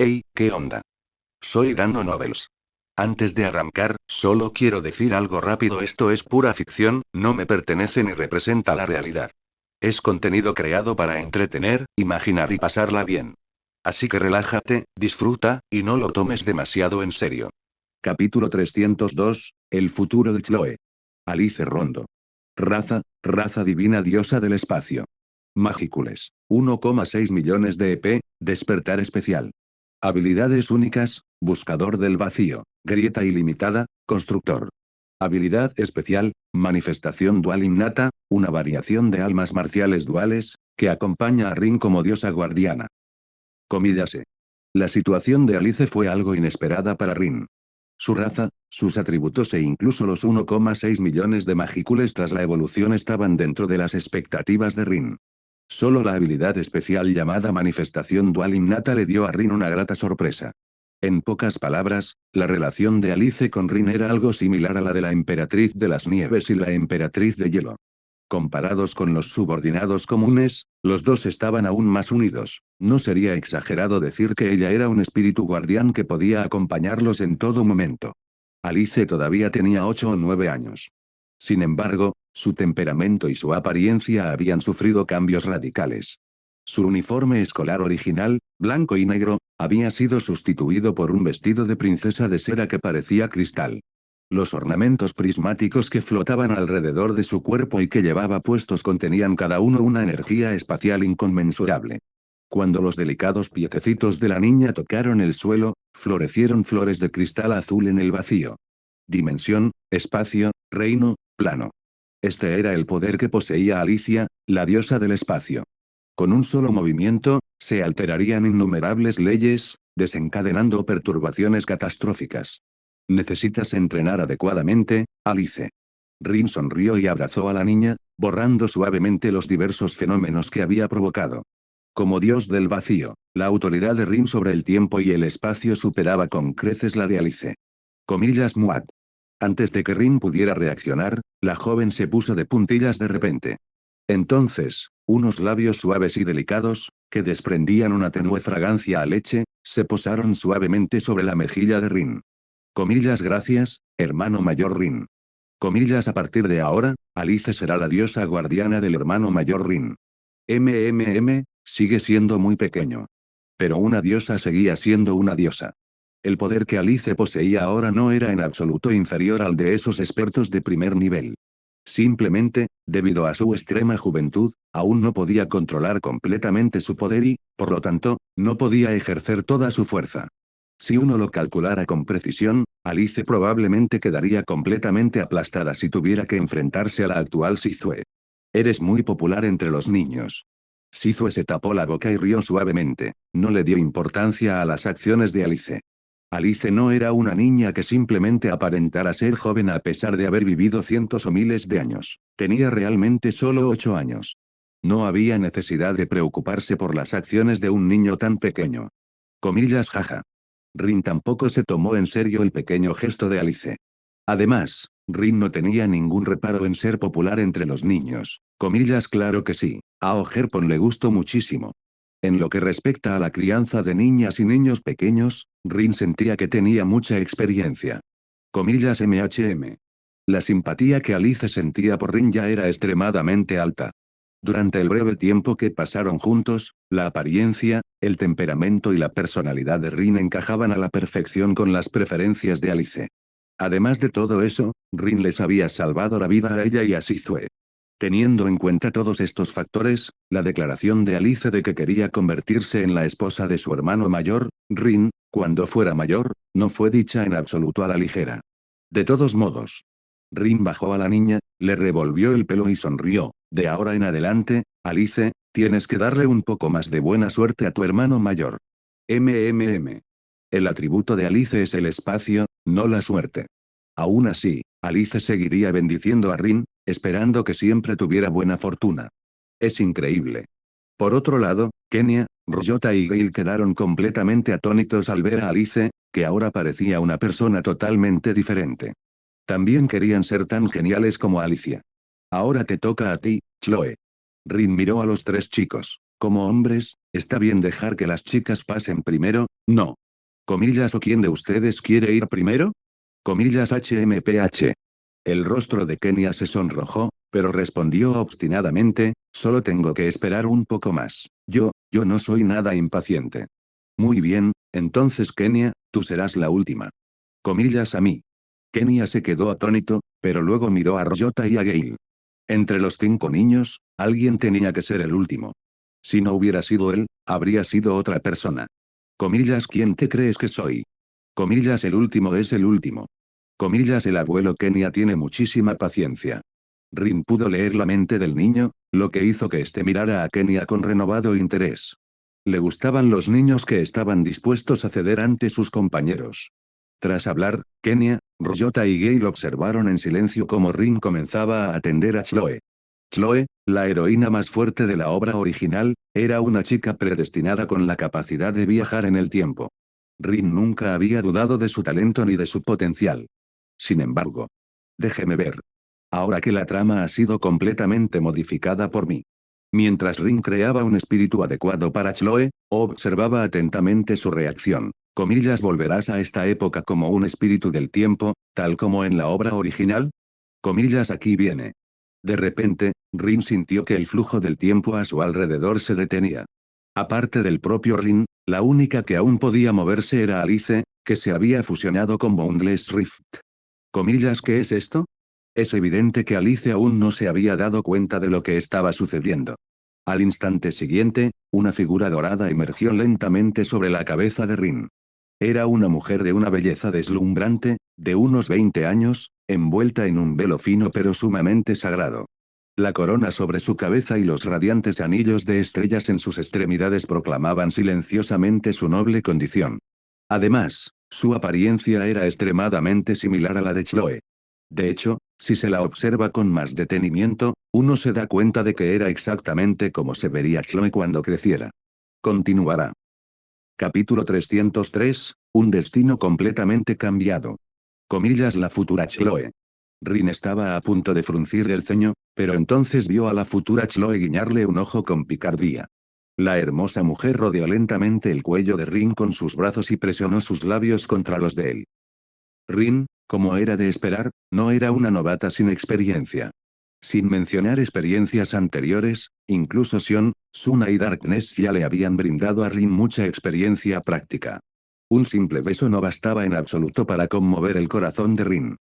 Hey, ¿qué onda? Soy Dando Novels. Antes de arrancar, solo quiero decir algo rápido: esto es pura ficción, no me pertenece ni representa la realidad. Es contenido creado para entretener, imaginar y pasarla bien. Así que relájate, disfruta, y no lo tomes demasiado en serio. Capítulo 302, El futuro de Chloe. Alice Rondo. Raza divina diosa del espacio. Magícules. 1,6 millones de EP, despertar especial. Habilidades únicas, buscador del vacío, grieta ilimitada, constructor. Habilidad especial, manifestación dual innata, una variación de almas marciales duales, que acompaña a Rin como diosa guardiana. Comillase. La situación de Alice fue algo inesperada para Rin. Su raza, sus atributos e incluso los 1,6 millones de magícules tras la evolución estaban dentro de las expectativas de Rin. Solo la habilidad especial llamada manifestación dual innata le dio a Rin una grata sorpresa. En pocas palabras, la relación de Alice con Rin era algo similar a la de la Emperatriz de las Nieves y la Emperatriz de Hielo. Comparados con los subordinados comunes, los dos estaban aún más unidos. No sería exagerado decir que ella era un espíritu guardián que podía acompañarlos en todo momento. Alice todavía tenía 8 o 9 años. Sin embargo, su temperamento y su apariencia habían sufrido cambios radicales. Su uniforme escolar original, blanco y negro, había sido sustituido por un vestido de princesa de seda que parecía cristal. Los ornamentos prismáticos que flotaban alrededor de su cuerpo y que llevaba puestos contenían cada uno una energía espacial inconmensurable. Cuando los delicados piececitos de la niña tocaron el suelo, florecieron flores de cristal azul en el vacío. Dimensión, espacio, reino, plano. Este era el poder que poseía Alicia, la diosa del espacio. Con un solo movimiento, se alterarían innumerables leyes, desencadenando perturbaciones catastróficas. Necesitas entrenar adecuadamente, Alice. Rin sonrió y abrazó a la niña, borrando suavemente los diversos fenómenos que había provocado. Como dios del vacío, la autoridad de Rin sobre el tiempo y el espacio superaba con creces la de Alice. Comillas Muad. Antes de que Rin pudiera reaccionar, la joven se puso de puntillas de repente. Entonces, unos labios suaves y delicados, que desprendían una tenue fragancia a leche, se posaron suavemente sobre la mejilla de Rin. Comillas gracias, hermano mayor Rin. Comillas a partir de ahora, Alice será la diosa guardiana del hermano mayor Rin. Sigue siendo muy pequeño. Pero una diosa seguía siendo una diosa. El poder que Alice poseía ahora no era en absoluto inferior al de esos expertos de primer nivel. Simplemente, debido a su extrema juventud, aún no podía controlar completamente su poder y, por lo tanto, no podía ejercer toda su fuerza. Si uno lo calculara con precisión, Alice probablemente quedaría completamente aplastada si tuviera que enfrentarse a la actual Sizue. Eres muy popular entre los niños. Sizue se tapó la boca y rió suavemente, no le dio importancia a las acciones de Alice. Alice no era una niña que simplemente aparentara ser joven a pesar de haber vivido cientos o miles de años. Tenía realmente solo 8 años. No había necesidad de preocuparse por las acciones de un niño tan pequeño. Comillas jaja. Rin tampoco se tomó en serio el pequeño gesto de Alice. Además, Rin no tenía ningún reparo en ser popular entre los niños. Comillas claro que sí, a Ogerpon le gustó muchísimo. En lo que respecta a la crianza de niñas y niños pequeños, Rin sentía que tenía mucha experiencia. Comillas La simpatía que Alice sentía por Rin ya era extremadamente alta. Durante el breve tiempo que pasaron juntos, la apariencia, el temperamento y la personalidad de Rin encajaban a la perfección con las preferencias de Alice. Además de todo eso, Rin les había salvado la vida a ella y a Sizue. Teniendo en cuenta todos estos factores, la declaración de Alice de que quería convertirse en la esposa de su hermano mayor, Rin, cuando fuera mayor, no fue dicha en absoluto a la ligera. De todos modos, Rin bajó a la niña, le revolvió el pelo y sonrió. De ahora en adelante, Alice, tienes que darle un poco más de buena suerte a tu hermano mayor. MMM. El atributo de Alice es el espacio, no la suerte. Aún así, Alice seguiría bendiciendo a Rin, esperando que siempre tuviera buena fortuna. Es increíble. Por otro lado, Kenya, Ryota y Gale quedaron completamente atónitos al ver a Alice, que ahora parecía una persona totalmente diferente. También querían ser tan geniales como Alicia. Ahora te toca a ti, Chloe. Rin miró a los tres chicos. Como hombres, ¿está bien dejar que las chicas pasen primero? No. Comillas ¿o quién de ustedes quiere ir primero? Comillas HMPH. El rostro de Kenia se sonrojó, pero respondió obstinadamente, solo tengo que esperar un poco más. Yo no soy nada impaciente. Muy bien, entonces Kenia, tú serás la última. Comillas a mí. Kenia se quedó atónito, pero luego miró a Ryota y a Gale. Entre los 5 niños, alguien tenía que ser el último. Si no hubiera sido él, habría sido otra persona. Comillas ¿quién te crees que soy? Comillas el último es el último. Comillas el abuelo Kenia tiene muchísima paciencia. Rin pudo leer la mente del niño, lo que hizo que éste mirara a Kenia con renovado interés. Le gustaban los niños que estaban dispuestos a ceder ante sus compañeros. Tras hablar, Kenia, Ryota y Gale observaron en silencio cómo Rin comenzaba a atender a Chloe. Chloe, la heroína más fuerte de la obra original, era una chica predestinada con la capacidad de viajar en el tiempo. Rin nunca había dudado de su talento ni de su potencial. Sin embargo, déjeme ver. Ahora que la trama ha sido completamente modificada por mí. Mientras Rin creaba un espíritu adecuado para Chloe, observaba atentamente su reacción. Comillas ¿volverás a esta época como un espíritu del tiempo, tal como en la obra original? Comillas aquí viene. De repente, Rin sintió que el flujo del tiempo a su alrededor se detenía. Aparte del propio Rin, la única que aún podía moverse era Alice, que se había fusionado con Boundless Rift. Comillas ¿qué es esto? Es evidente que Alice aún no se había dado cuenta de lo que estaba sucediendo. Al instante siguiente, una figura dorada emergió lentamente sobre la cabeza de Rin. Era una mujer de una belleza deslumbrante, de unos 20 años, envuelta en un velo fino pero sumamente sagrado. La corona sobre su cabeza y los radiantes anillos de estrellas en sus extremidades proclamaban silenciosamente su noble condición. Además, su apariencia era extremadamente similar a la de Chloe. De hecho, si se la observa con más detenimiento, uno se da cuenta de que era exactamente como se vería Chloe cuando creciera. Continuará. Capítulo 303, un destino completamente cambiado. Comillas la futura Chloe. Rin estaba a punto de fruncir el ceño, pero entonces vio a la futura Chloe guiñarle un ojo con picardía. La hermosa mujer rodeó lentamente el cuello de Rin con sus brazos y presionó sus labios contra los de él. Rin, como era de esperar, no era una novata sin experiencia. Sin mencionar experiencias anteriores, incluso Sion, Suna y Darkness ya le habían brindado a Rin mucha experiencia práctica. Un simple beso no bastaba en absoluto para conmover el corazón de Rin.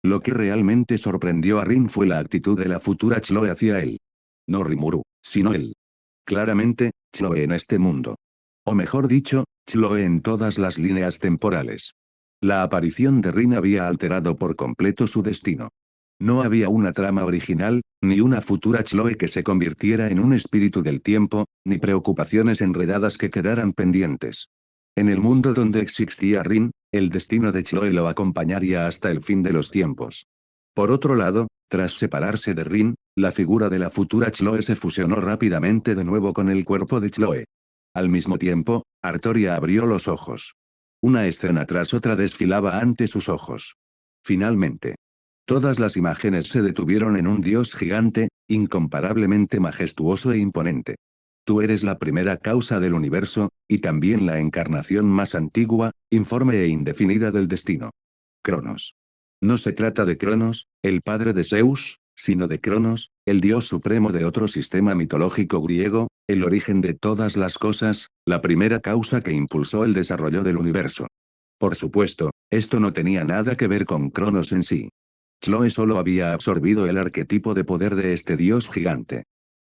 Lo que realmente sorprendió a Rin fue la actitud de la futura Chloe hacia él. No Rimuru, sino él. Claramente, Chloe en este mundo. O mejor dicho, Chloe en todas las líneas temporales. La aparición de Rin había alterado por completo su destino. No había una trama original, ni una futura Chloe que se convirtiera en un espíritu del tiempo, ni preocupaciones enredadas que quedaran pendientes. En el mundo donde existía Rin, el destino de Chloe lo acompañaría hasta el fin de los tiempos. Por otro lado, tras separarse de Rin, la figura de la futura Chloe se fusionó rápidamente de nuevo con el cuerpo de Chloe. Al mismo tiempo, Artoria abrió los ojos. Una escena tras otra desfilaba ante sus ojos. Finalmente, todas las imágenes se detuvieron en un dios gigante, incomparablemente majestuoso e imponente. Tú eres la primera causa del universo, y también la encarnación más antigua, informe e indefinida del destino. Cronos. No se trata de Cronos, el padre de Zeus, sino de Cronos, el dios supremo de otro sistema mitológico griego, el origen de todas las cosas, la primera causa que impulsó el desarrollo del universo. Por supuesto, esto no tenía nada que ver con Cronos en sí. Chloe solo había absorbido el arquetipo de poder de este dios gigante.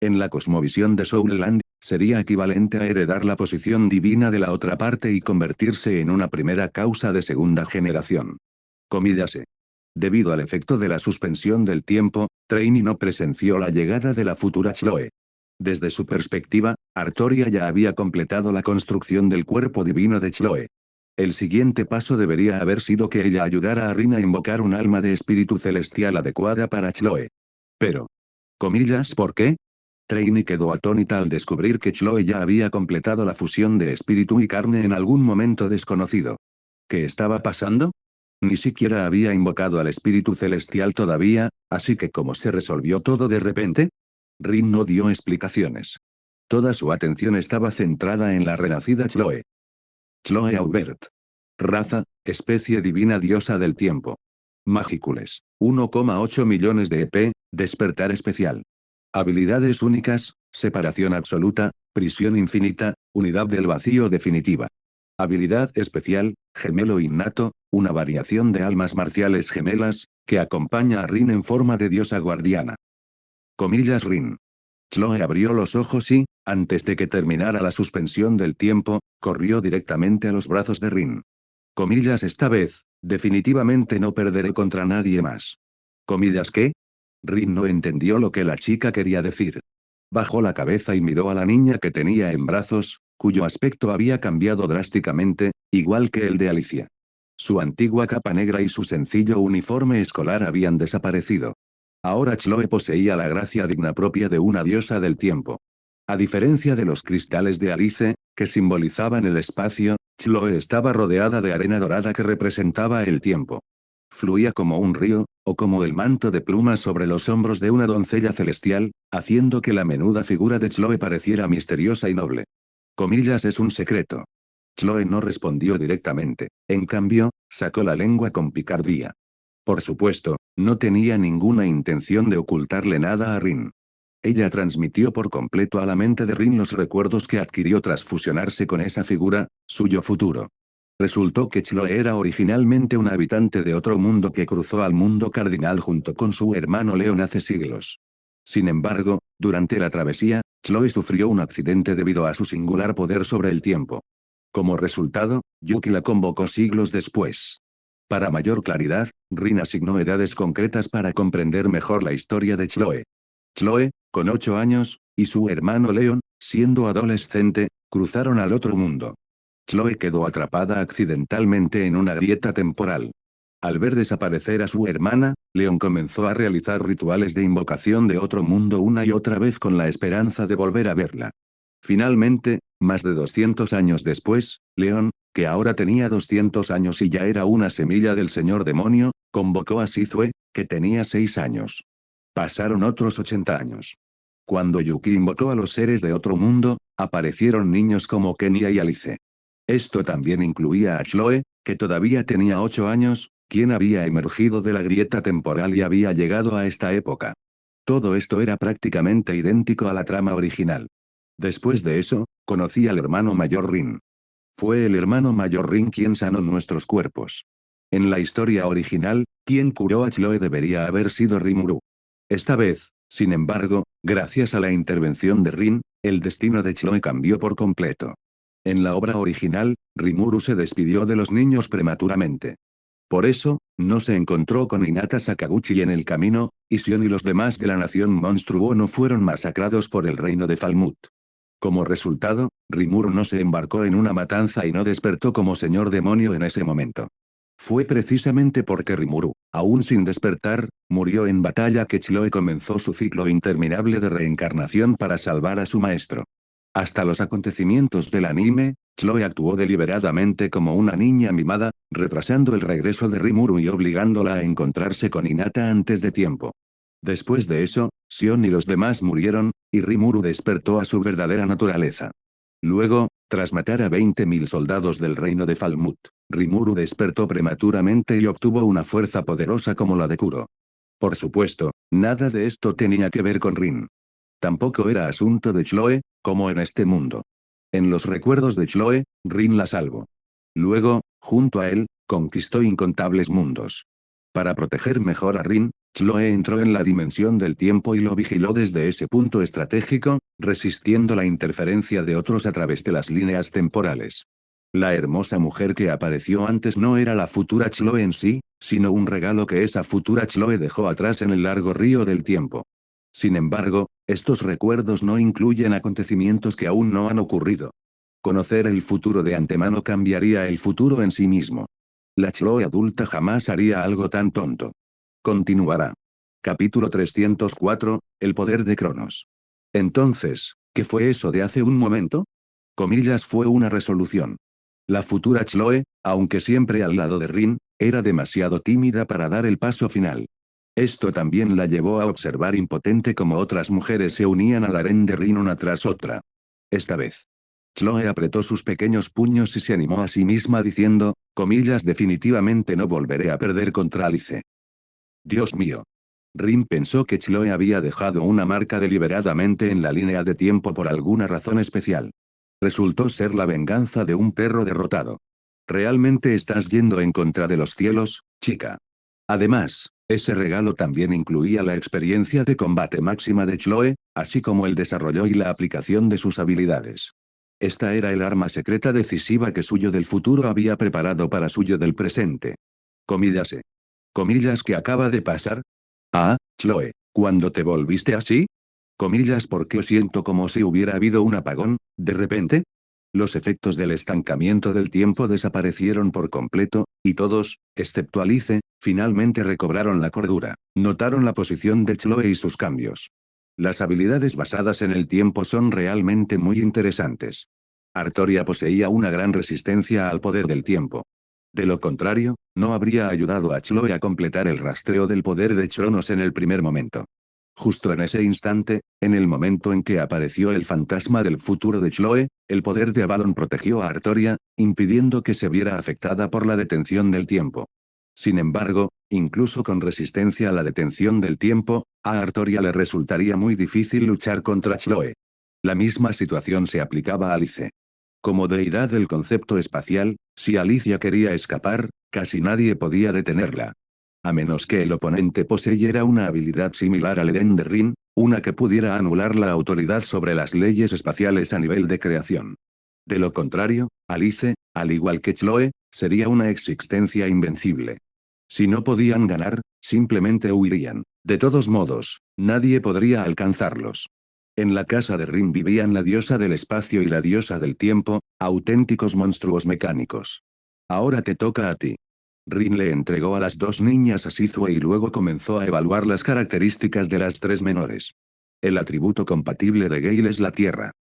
En la cosmovisión de Soulland, sería equivalente a heredar la posición divina de la otra parte y convertirse en una primera causa de segunda generación. Comíllase. Debido al efecto de la suspensión del tiempo, Traini no presenció la llegada de la futura Chloe. Desde su perspectiva, Artoria ya había completado la construcción del cuerpo divino de Chloe. El siguiente paso debería haber sido que ella ayudara a Rin a invocar un alma de espíritu celestial adecuada para Chloe. Pero, comillas, ¿por qué? Traini quedó atónita al descubrir que Chloe ya había completado la fusión de espíritu y carne en algún momento desconocido. ¿Qué estaba pasando? Ni siquiera había invocado al espíritu celestial todavía, así que ¿cómo se resolvió todo de repente? Rin no dio explicaciones. Toda su atención estaba centrada en la renacida Chloe. Chloe Aubert. Raza, especie divina diosa del tiempo. Magícules. 1,8 millones de EP, despertar especial. Habilidades únicas, separación absoluta, prisión infinita, unidad del vacío definitiva. Habilidad especial, gemelo innato, una variación de almas marciales gemelas, que acompaña a Rin en forma de diosa guardiana. Comillas Rin. Chloe abrió los ojos y, antes de que terminara la suspensión del tiempo, corrió directamente a los brazos de Rin. Comillas esta vez, definitivamente no perderé contra nadie más. Comillas ¿qué? Rin no entendió lo que la chica quería decir. Bajó la cabeza y miró a la niña que tenía en brazos, cuyo aspecto había cambiado drásticamente, igual que el de Alicia. Su antigua capa negra y su sencillo uniforme escolar habían desaparecido. Ahora Chloe poseía la gracia digna propia de una diosa del tiempo. A diferencia de los cristales de Alice, que simbolizaban el espacio, Chloe estaba rodeada de arena dorada que representaba el tiempo. Fluía como un río, o como el manto de plumas sobre los hombros de una doncella celestial, haciendo que la menuda figura de Chloe pareciera misteriosa y noble. Comillas es un secreto. Chloe no respondió directamente, en cambio, sacó la lengua con picardía. Por supuesto, no tenía ninguna intención de ocultarle nada a Rin. Ella transmitió por completo a la mente de Rin los recuerdos que adquirió tras fusionarse con esa figura, suyo futuro. Resultó que Chloe era originalmente un habitante de otro mundo que cruzó al mundo cardinal junto con su hermano Leon hace siglos. Sin embargo, durante la travesía, Chloe sufrió un accidente debido a su singular poder sobre el tiempo. Como resultado, Yuki la convocó siglos después. Para mayor claridad, Rin asignó edades concretas para comprender mejor la historia de Chloe. Chloe, con 8 años, y su hermano Leon, siendo adolescente, cruzaron al otro mundo. Chloe quedó atrapada accidentalmente en una grieta temporal. Al ver desaparecer a su hermana, Leon comenzó a realizar rituales de invocación de otro mundo una y otra vez con la esperanza de volver a verla. Finalmente, más de 200 años después, Leon, que ahora tenía 200 años y ya era una semilla del señor demonio, convocó a Sizue, que tenía 6 años. Pasaron otros 80 años. Cuando Yuki invocó a los seres de otro mundo, aparecieron niños como Kenya y Alice. Esto también incluía a Chloe, que todavía tenía 8 años, quien había emergido de la grieta temporal y había llegado a esta época. Todo esto era prácticamente idéntico a la trama original. Después de eso, conocí al hermano mayor Rin. Fue el hermano mayor Rin quien sanó nuestros cuerpos. En la historia original, quien curó a Chloe debería haber sido Rimuru. Esta vez, sin embargo, gracias a la intervención de Rin, el destino de Chloe cambió por completo. En la obra original, Rimuru se despidió de los niños prematuramente. Por eso, no se encontró con Hinata Sakaguchi en el camino, y Sion y los demás de la nación monstruo no fueron masacrados por el reino de Falmut. Como resultado, Rimuru no se embarcó en una matanza y no despertó como señor demonio en ese momento. Fue precisamente porque Rimuru, aún sin despertar, murió en batalla que Chloe comenzó su ciclo interminable de reencarnación para salvar a su maestro. Hasta los acontecimientos del anime, Chloe actuó deliberadamente como una niña mimada, retrasando el regreso de Rimuru y obligándola a encontrarse con Hinata antes de tiempo. Después de eso, Sion y los demás murieron, y Rimuru despertó a su verdadera naturaleza. Luego, tras matar a 20.000 soldados del reino de Falmut, Rimuru despertó prematuramente y obtuvo una fuerza poderosa como la de Kuro. Por supuesto, nada de esto tenía que ver con Rin. Tampoco era asunto de Chloe, como en este mundo. En los recuerdos de Chloe, Rin la salvó. Luego, junto a él, conquistó incontables mundos. Para proteger mejor a Rin, Chloe entró en la dimensión del tiempo y lo vigiló desde ese punto estratégico, resistiendo la interferencia de otros a través de las líneas temporales. La hermosa mujer que apareció antes no era la futura Chloe en sí, sino un regalo que esa futura Chloe dejó atrás en el largo río del tiempo. Sin embargo, estos recuerdos no incluyen acontecimientos que aún no han ocurrido. Conocer el futuro de antemano cambiaría el futuro en sí mismo. La Chloe adulta jamás haría algo tan tonto. Continuará. Capítulo 304, el poder de Cronos. Entonces, ¿qué fue eso de hace un momento? Comillas fue una resolución. La futura Chloe, aunque siempre al lado de Rin, era demasiado tímida para dar el paso final. Esto también la llevó a observar impotente cómo otras mujeres se unían al harén de Rin una tras otra. esta vez. Chloe apretó sus pequeños puños y se animó a sí misma diciendo, comillas, definitivamente no volveré a perder contra Alice. Dios mío. Rin pensó que Chloe había dejado una marca deliberadamente en la línea de tiempo por alguna razón especial. Resultó ser la venganza de un perro derrotado. ¿Realmente estás yendo en contra de los cielos, chica? Además, ese regalo también incluía la experiencia de combate máxima de Chloe, así como el desarrollo y la aplicación de sus habilidades. Esta era el arma secreta decisiva que Suyo del futuro había preparado para Suyo del presente. Comillas. Comillas, ¿que acaba de pasar? Ah, Chloe, ¿cuándo te volviste así? Comillas, porque siento como si hubiera habido un apagón, de repente. Los efectos del estancamiento del tiempo desaparecieron por completo, y todos, excepto Alice, finalmente recobraron la cordura. Notaron la posición de Chloe y sus cambios. Las habilidades basadas en el tiempo son realmente muy interesantes. Artoria poseía una gran resistencia al poder del tiempo. De lo contrario, no habría ayudado a Chloe a completar el rastreo del poder de Chronos en el primer momento. Justo en ese instante, en el momento en que apareció el fantasma del futuro de Chloe, el poder de Avalon protegió a Artoria, impidiendo que se viera afectada por la detención del tiempo. Sin embargo, incluso con resistencia a la detención del tiempo, a Artoria le resultaría muy difícil luchar contra Chloe. La misma situación se aplicaba a Alice. Como deidad del concepto espacial, si Alicia quería escapar, casi nadie podía detenerla. A menos que el oponente poseyera una habilidad similar al Eden de Rin, una que pudiera anular la autoridad sobre las leyes espaciales a nivel de creación. De lo contrario, Alice, al igual que Chloe, sería una existencia invencible. Si no podían ganar, simplemente huirían. De todos modos, nadie podría alcanzarlos. En la casa de Rin vivían la diosa del espacio y la diosa del tiempo, auténticos monstruos mecánicos. Ahora te toca a ti. Rin le entregó a las dos niñas a Sizue y luego comenzó a evaluar las características de las tres menores. El atributo compatible de Gale es la tierra.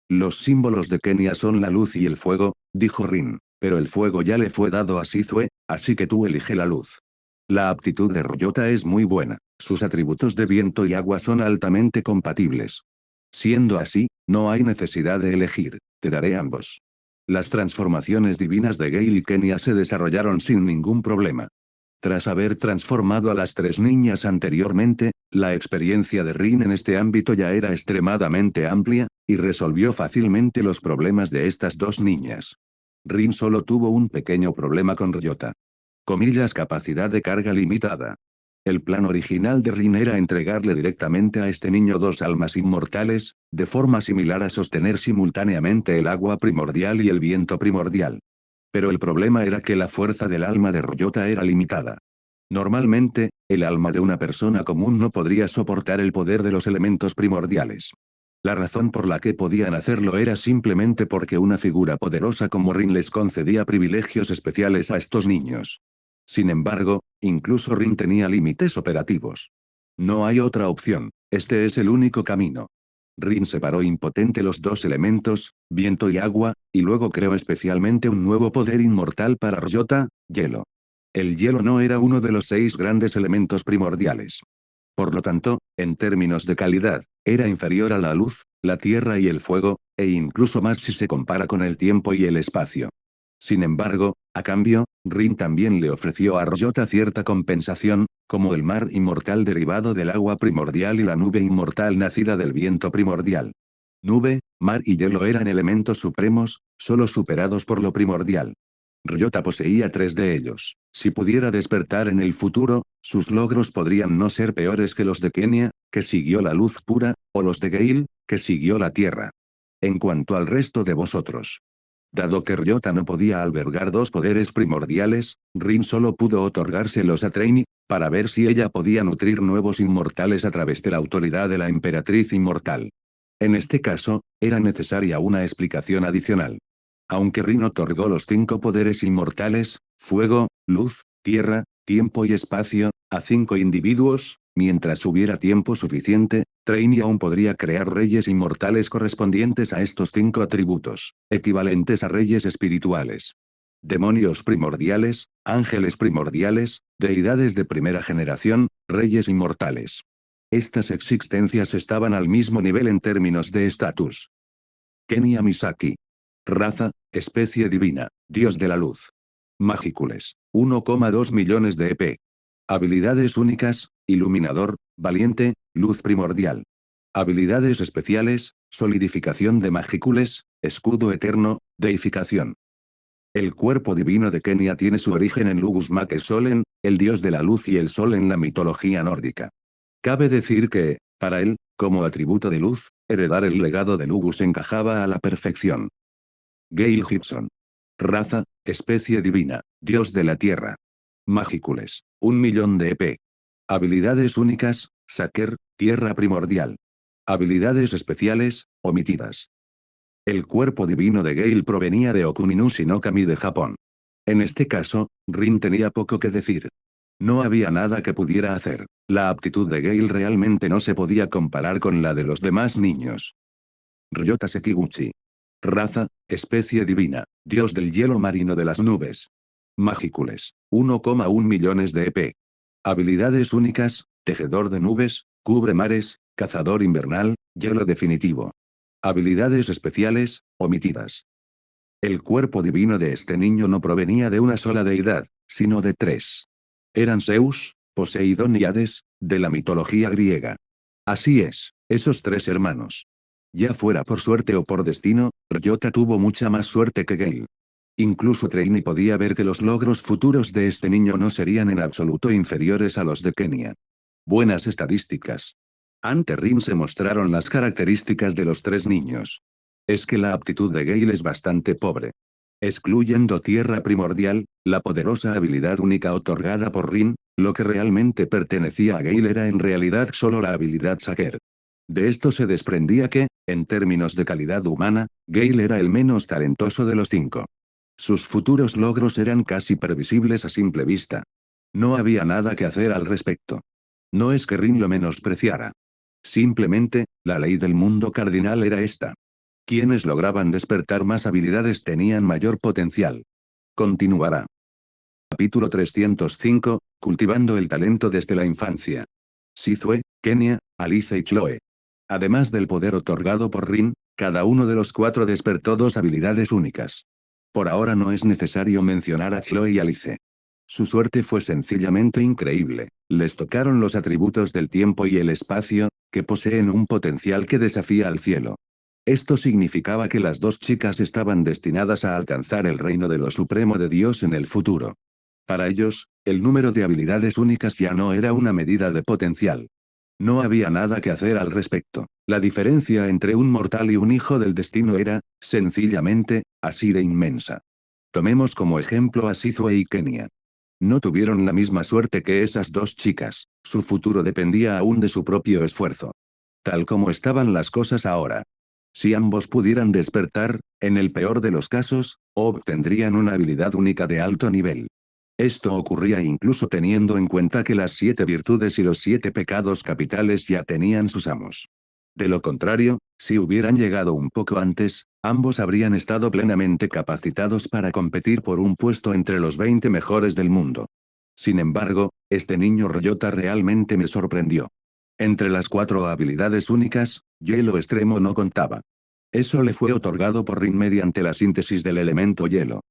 Los símbolos de Kenia son la luz y el fuego, dijo Rin, pero el fuego ya le fue dado a Sizue, así que tú elige la luz. La aptitud de Ryota es muy buena, sus atributos de viento y agua son altamente compatibles. Siendo así, no hay necesidad de elegir, te daré ambos. Las transformaciones divinas de Gale y Kenia se desarrollaron sin ningún problema. Tras haber transformado a las tres niñas anteriormente, la experiencia de Rin en este ámbito ya era extremadamente amplia, y resolvió fácilmente los problemas de estas dos niñas. Rin solo tuvo un pequeño problema con Ryota. Comillas, capacidad de carga limitada. El plan original de Rin era entregarle directamente a este niño dos almas inmortales, de forma similar a sostener simultáneamente el agua primordial y el viento primordial. Pero el problema era que la fuerza del alma de Ryota era limitada. Normalmente, el alma de una persona común no podría soportar el poder de los elementos primordiales. La razón por la que podían hacerlo era simplemente porque una figura poderosa como Rin les concedía privilegios especiales a estos niños. Sin embargo, incluso Rin tenía límites operativos. No hay otra opción, este es el único camino. Rin separó impotente los dos elementos, viento y agua, y luego creó especialmente un nuevo poder inmortal para Ryota, hielo. El hielo no era uno de los 6 grandes elementos primordiales. Por lo tanto, en términos de calidad, era inferior a la luz, la tierra y el fuego, e incluso más si se compara con el tiempo y el espacio. Sin embargo, a cambio, Rin también le ofreció a Ryota cierta compensación, como el mar inmortal derivado del agua primordial y la nube inmortal nacida del viento primordial. Nube, mar y hielo eran elementos supremos, solo superados por lo primordial. Ryota poseía 3 de ellos. Si pudiera despertar en el futuro, sus logros podrían no ser peores que los de Kenia, que siguió la luz pura, o los de Gale, que siguió la tierra. En cuanto al resto de vosotros. Dado que Ryota no podía albergar 2 poderes primordiales, Rin solo pudo otorgárselos a Traini, para ver si ella podía nutrir nuevos inmortales a través de la autoridad de la emperatriz inmortal. En este caso, era necesaria una explicación adicional. Aunque Rin otorgó los 5 poderes inmortales, fuego, luz, tierra, tiempo y espacio, a 5 individuos, mientras hubiera tiempo suficiente, Traini aún podría crear reyes inmortales correspondientes a estos 5 atributos, equivalentes a reyes espirituales. Demonios primordiales, ángeles primordiales, deidades de primera generación, reyes inmortales. Estas existencias estaban al mismo nivel en términos de estatus. Kenia Misaki. Raza, especie divina, dios de la luz. Magícules, 1,2 millones de EP. Habilidades únicas, iluminador, valiente, luz primordial. Habilidades especiales, solidificación de magícules, escudo eterno, deificación. El cuerpo divino de Kenia tiene su origen en Lugus Make Solen, el dios de la luz y el sol en la mitología nórdica. Cabe decir que, para él, como atributo de luz, heredar el legado de Lugus encajaba a la perfección. Gale Gibson. Raza, especie divina, dios de la tierra. Magícules, 1.000.000 de EP. Habilidades únicas, Saker, tierra primordial. Habilidades especiales, omitidas. El cuerpo divino de Gale provenía de Okuninushi no Kami de Japón. En este caso, Rin tenía poco que decir. No había nada que pudiera hacer. La aptitud de Gale realmente no se podía comparar con la de los demás niños. Ryota Sekiguchi. Raza, especie divina, dios del hielo marino de las nubes. Magícules, 1,1 millones de EP. Habilidades únicas, tejedor de nubes, cubre mares, cazador invernal, hielo definitivo. Habilidades especiales, omitidas. El cuerpo divino de este niño no provenía de una sola deidad, sino de tres. Eran Zeus, Poseidón y Hades, de la mitología griega. Así es, esos tres hermanos. Ya fuera por suerte o por destino, Ryota tuvo mucha más suerte que Gale. Incluso Traini podía ver que los logros futuros de este niño no serían en absoluto inferiores a los de Kenia. Buenas estadísticas. Ante Rin se mostraron las características de los tres niños. Es que la aptitud de Gale es bastante pobre. Excluyendo Tierra Primordial, la poderosa habilidad única otorgada por Rin, lo que realmente pertenecía a Gale era en realidad solo la habilidad Saker. De esto se desprendía que, en términos de calidad humana, Gale era el menos talentoso de los cinco. Sus futuros logros eran casi previsibles a simple vista. No había nada que hacer al respecto. No es que Rin lo menospreciara. Simplemente, la ley del mundo cardinal era esta. Quienes lograban despertar más habilidades tenían mayor potencial. Continuará. Capítulo 305, cultivando el talento desde la infancia. Sizue, Kenia, Alice y Chloe. Además del poder otorgado por Rin, cada uno de los cuatro despertó dos habilidades únicas. Por ahora no es necesario mencionar a Chloe y Alice. Su suerte fue sencillamente increíble, les tocaron los atributos del tiempo y el espacio, que poseen un potencial que desafía al cielo. Esto significaba que las dos chicas estaban destinadas a alcanzar el reino de lo supremo de Dios en el futuro. Para ellos, el número de habilidades únicas ya no era una medida de potencial. No había nada que hacer al respecto. La diferencia entre un mortal y un hijo del destino era, sencillamente, así de inmensa. Tomemos como ejemplo a Sizue y Kenia. No tuvieron la misma suerte que esas dos chicas, su futuro dependía aún de su propio esfuerzo. Tal como estaban las cosas ahora. Si ambos pudieran despertar, en el peor de los casos, obtendrían una habilidad única de alto nivel. Esto ocurría incluso teniendo en cuenta que las 7 virtudes y los 7 pecados capitales ya tenían sus amos. De lo contrario, si hubieran llegado un poco antes, ambos habrían estado plenamente capacitados para competir por un puesto entre los 20 mejores del mundo. Sin embargo, este niño Ryota realmente me sorprendió. Entre las 4 habilidades únicas, hielo extremo no contaba. Eso le fue otorgado por Rin mediante la síntesis del elemento hielo.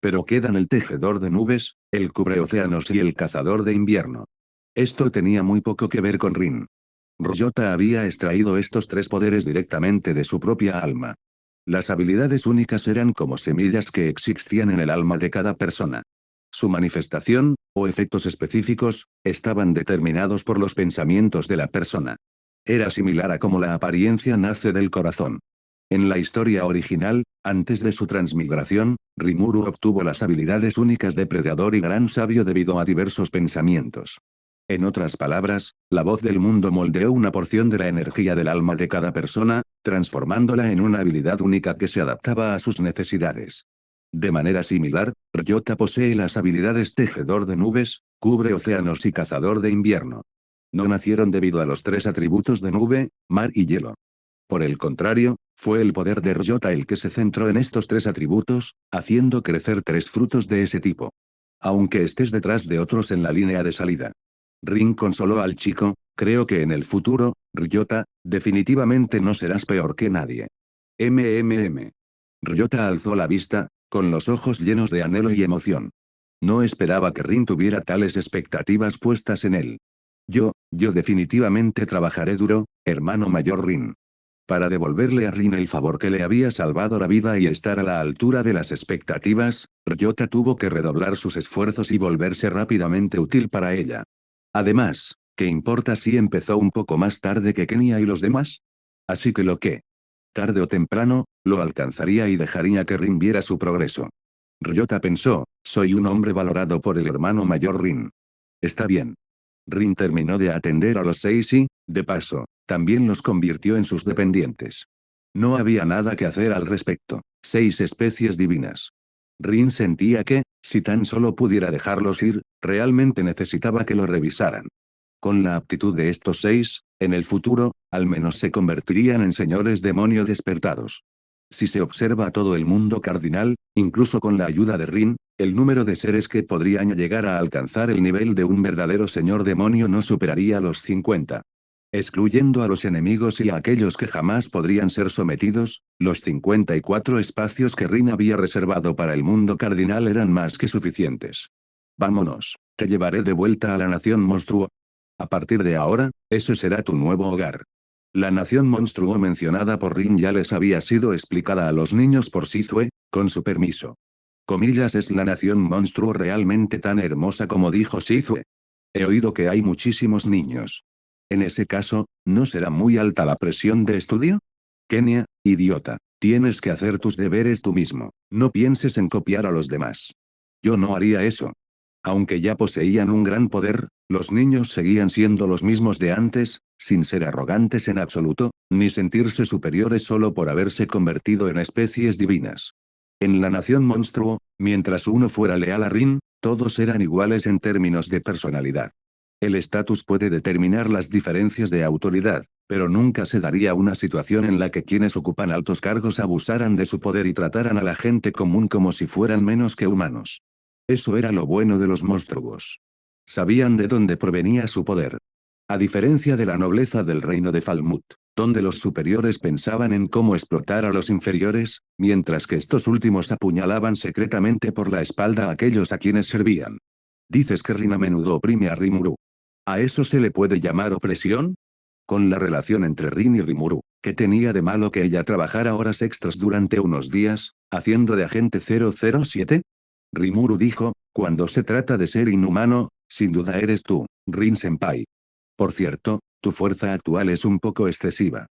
Pero quedan el tejedor de nubes, el cubreocéanos y el cazador de invierno. Esto tenía muy poco que ver con Rin. Ryota había extraído estos tres poderes directamente de su propia alma. Las habilidades únicas eran como semillas que existían en el alma de cada persona. Su manifestación, o efectos específicos, estaban determinados por los pensamientos de la persona. Era similar a cómo la apariencia nace del corazón. En la historia original, antes de su transmigración, Rimuru obtuvo las habilidades únicas de Predador y Gran Sabio debido a diversos pensamientos. En otras palabras, la voz del mundo moldeó una porción de la energía del alma de cada persona, transformándola en una habilidad única que se adaptaba a sus necesidades. De manera similar, Ryota posee las habilidades Tejedor de Nubes, Cubre Océanos y Cazador de Invierno. No nacieron debido a los tres atributos de nube, mar y hielo. Por el contrario, fue el poder de Ryota el que se centró en estos tres atributos, haciendo crecer tres frutos de ese tipo. Aunque estés detrás de otros en la línea de salida. Rin consoló al chico, creo que en el futuro, Ryota, definitivamente no serás peor que nadie. MMM. Ryota alzó la vista, con los ojos llenos de anhelo y emoción. No esperaba que Rin tuviera tales expectativas puestas en él. Yo definitivamente trabajaré duro, hermano mayor Rin. Para devolverle a Rin el favor que le había salvado la vida y estar a la altura de las expectativas, Ryota tuvo que redoblar sus esfuerzos y volverse rápidamente útil para ella. Además, ¿qué importa si empezó un poco más tarde que Kenia y los demás? Así que tarde o temprano, lo alcanzaría y dejaría que Rin viera su progreso. Ryota pensó, soy un hombre valorado por el hermano mayor Rin. Está bien. Rin terminó de atender a los 6 y, de paso, también los convirtió en sus dependientes. No había nada que hacer al respecto. 6 especies divinas. Rin sentía que, si tan solo pudiera dejarlos ir, realmente necesitaba que lo revisaran. Con la aptitud de estos 6, en el futuro, al menos se convertirían en señores demonio despertados. Si se observa a todo el mundo cardinal, incluso con la ayuda de Rin, el número de seres que podrían llegar a alcanzar el nivel de un verdadero señor demonio no superaría los 50. Excluyendo a los enemigos y a aquellos que jamás podrían ser sometidos, los 54 espacios que Rin había reservado para el mundo cardinal eran más que suficientes. Vámonos, te llevaré de vuelta a la nación monstruo. A partir de ahora, eso será tu nuevo hogar. La nación monstruo mencionada por Rin ya les había sido explicada a los niños por Sizue, con su permiso. Comillas, ¿es la nación monstruo realmente tan hermosa como dijo Sizue? He oído que hay muchísimos niños. En ese caso, ¿no será muy alta la presión de estudio? Kenia, idiota, tienes que hacer tus deberes tú mismo, no pienses en copiar a los demás. Yo no haría eso. Aunque ya poseían un gran poder, los niños seguían siendo los mismos de antes, sin ser arrogantes en absoluto, ni sentirse superiores solo por haberse convertido en especies divinas. En la nación monstruo, mientras uno fuera leal a Rin, todos eran iguales en términos de personalidad. El estatus puede determinar las diferencias de autoridad, pero nunca se daría una situación en la que quienes ocupan altos cargos abusaran de su poder y trataran a la gente común como si fueran menos que humanos. Eso era lo bueno de los monstruos. Sabían de dónde provenía su poder. A diferencia de la nobleza del reino de Falmut, donde los superiores pensaban en cómo explotar a los inferiores, mientras que estos últimos apuñalaban secretamente por la espalda a aquellos a quienes servían. ¿Dices que Rin a menudo oprime a Rimuru? ¿A eso se le puede llamar opresión? Con la relación entre Rin y Rimuru, ¿qué tenía de malo que ella trabajara horas extras durante unos días, haciendo de agente 007? Rimuru dijo, cuando se trata de ser inhumano, sin duda eres tú, Rin-senpai. Por cierto, tu fuerza actual es un poco excesiva.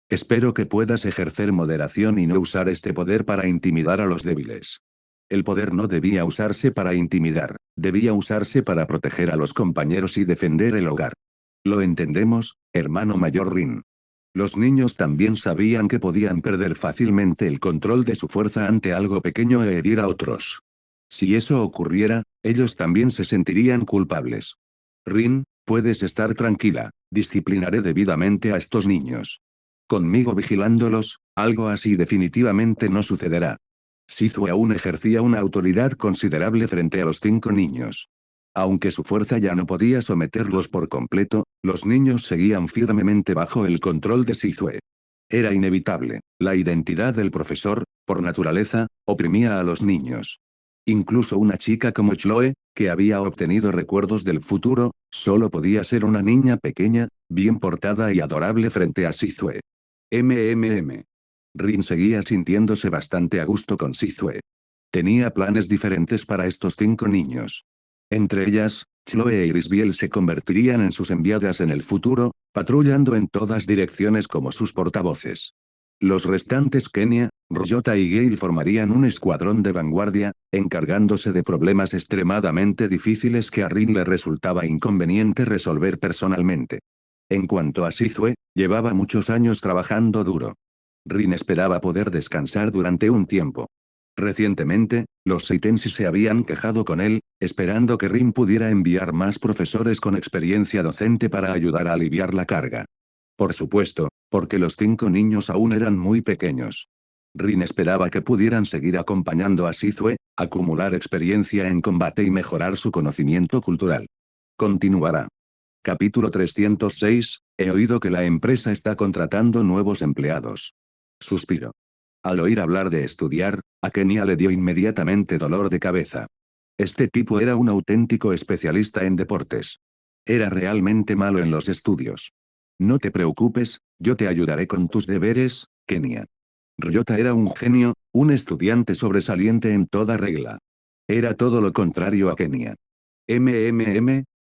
Espero que puedas ejercer moderación y no usar este poder para intimidar a los débiles. El poder no debía usarse para intimidar, debía usarse para proteger a los compañeros y defender el hogar. ¿Lo entendemos, hermano mayor Rin? Los niños también sabían que podían perder fácilmente el control de su fuerza ante algo pequeño e herir a otros. Si eso ocurriera, ellos también se sentirían culpables. Rin, puedes estar tranquila, disciplinaré debidamente a estos niños. Conmigo vigilándolos, algo así definitivamente no sucederá. Sizue aún ejercía una autoridad considerable frente a los 5 niños. Aunque su fuerza ya no podía someterlos por completo, los niños seguían firmemente bajo el control de Sizue. Era inevitable, la identidad del profesor, por naturaleza, oprimía a los niños. Incluso una chica como Chloe, que había obtenido recuerdos del futuro, solo podía ser una niña pequeña, bien portada y adorable frente a Sizue. Rin seguía sintiéndose bastante a gusto con Sizue. Tenía planes diferentes para estos 5 niños. Entre ellas, Chloe e Irisbiel se convertirían en sus enviadas en el futuro, patrullando en todas direcciones como sus portavoces. Los restantes Kenia, Ryota y Gale formarían un escuadrón de vanguardia, encargándose de problemas extremadamente difíciles que a Rin le resultaba inconveniente resolver personalmente. En cuanto a Sizue, llevaba muchos años trabajando duro. Rin esperaba poder descansar durante un tiempo. Recientemente, los Seitensi se habían quejado con él, esperando que Rin pudiera enviar más profesores con experiencia docente para ayudar a aliviar la carga. Por supuesto, porque los 5 niños aún eran muy pequeños. Rin esperaba que pudieran seguir acompañando a Sizue, acumular experiencia en combate y mejorar su conocimiento cultural. Continuará. Capítulo 306, he oído que la empresa está contratando nuevos empleados. Suspiro. Al oír hablar de estudiar, a Kenia le dio inmediatamente dolor de cabeza. Este tipo era un auténtico especialista en deportes. Era realmente malo en los estudios. No te preocupes, yo te ayudaré con tus deberes, Kenia. Ryota era un genio, un estudiante sobresaliente en toda regla. Era todo lo contrario a Kenia.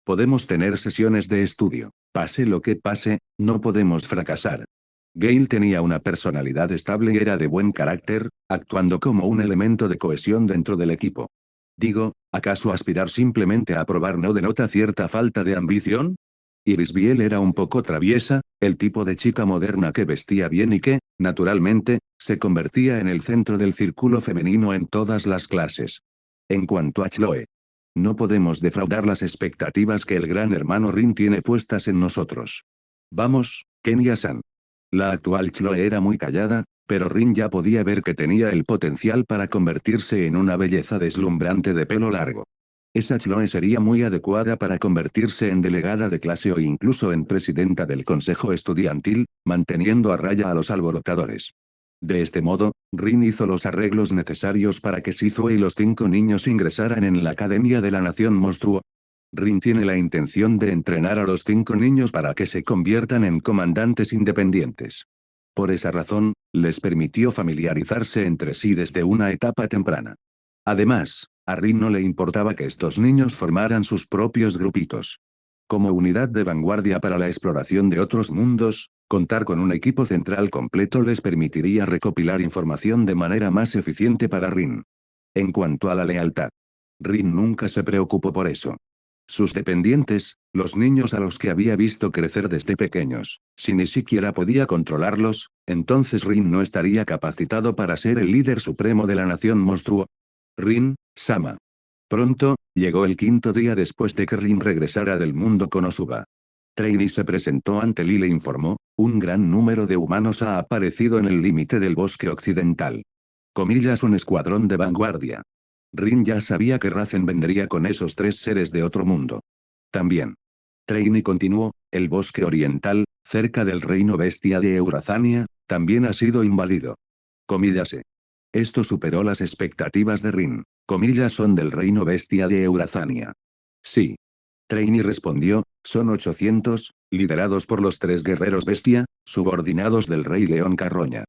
Podemos tener sesiones de estudio. Pase lo que pase, no podemos fracasar. Gale tenía una personalidad estable y era de buen carácter, actuando como un elemento de cohesión dentro del equipo. Digo, ¿acaso aspirar simplemente a aprobar no denota cierta falta de ambición? Iris Biel era un poco traviesa, el tipo de chica moderna que vestía bien y que, naturalmente, se convertía en el centro del círculo femenino en todas las clases. En cuanto a Chloe, no podemos defraudar las expectativas que el gran hermano Rin tiene puestas en nosotros. Vamos, Kenya-san. La actual Chloe era muy callada, pero Rin ya podía ver que tenía el potencial para convertirse en una belleza deslumbrante de pelo largo. Esa Chloe sería muy adecuada para convertirse en delegada de clase o incluso en presidenta del consejo estudiantil, manteniendo a raya a los alborotadores. De este modo, Rin hizo los arreglos necesarios para que Shizue y los 5 niños ingresaran en la Academia de la Nación Monstruo. Rin tiene la intención de entrenar a los 5 niños para que se conviertan en comandantes independientes. Por esa razón, les permitió familiarizarse entre sí desde una etapa temprana. Además, a Rin no le importaba que estos niños formaran sus propios grupitos. Como unidad de vanguardia para la exploración de otros mundos, contar con un equipo central completo les permitiría recopilar información de manera más eficiente para Rin. En cuanto a la lealtad, Rin nunca se preocupó por eso. Sus dependientes, los niños a los que había visto crecer desde pequeños, si ni siquiera podía controlarlos, entonces Rin no estaría capacitado para ser el líder supremo de la nación monstruo. Rin-sama. Pronto, llegó el 5.º día después de que Rin regresara del mundo Konosuba. Trainee se presentó ante Lee y le informó, un gran número de humanos ha aparecido en el límite del bosque occidental. Comillas, un escuadrón de vanguardia. Rin ya sabía que Razen vendría con esos 3 seres de otro mundo. También. Trainee continuó, el bosque oriental, cerca del reino bestia de Eurazania, también ha sido invadido. Comillas. Esto superó las expectativas de Rin. Comillas, son del reino bestia de Eurazania. Sí. Trainee respondió, son 800, liderados por los 3 guerreros bestia, subordinados del rey león carroña.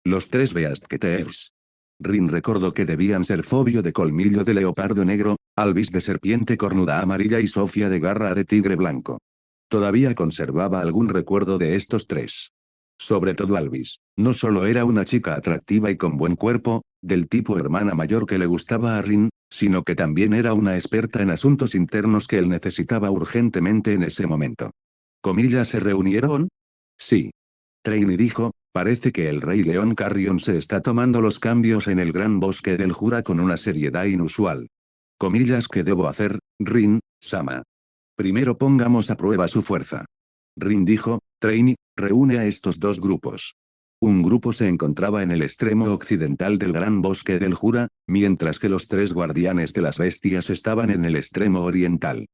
Los 3 Beastketeers. Rin recordó que debían ser Fobio de colmillo de leopardo negro, Alvis de serpiente cornuda amarilla y Sofía de garra de tigre blanco. Todavía conservaba algún recuerdo de estos 3. Sobre todo Alvis, no solo era una chica atractiva y con buen cuerpo, del tipo hermana mayor que le gustaba a Rin, sino que también era una experta en asuntos internos que él necesitaba urgentemente en ese momento. ¿Comillas se reunieron? Sí. Trainee dijo, parece que el rey león Carrion se está tomando los cambios en el gran bosque del Jura con una seriedad inusual. Comillas, ¿qué debo hacer, Rin-sama? Primero pongamos a prueba su fuerza. Rin dijo, Trainee, reúne a estos 2 grupos. Un grupo se encontraba en el extremo occidental del gran bosque del Jura, mientras que los 3 guardianes de las bestias estaban en el extremo oriental.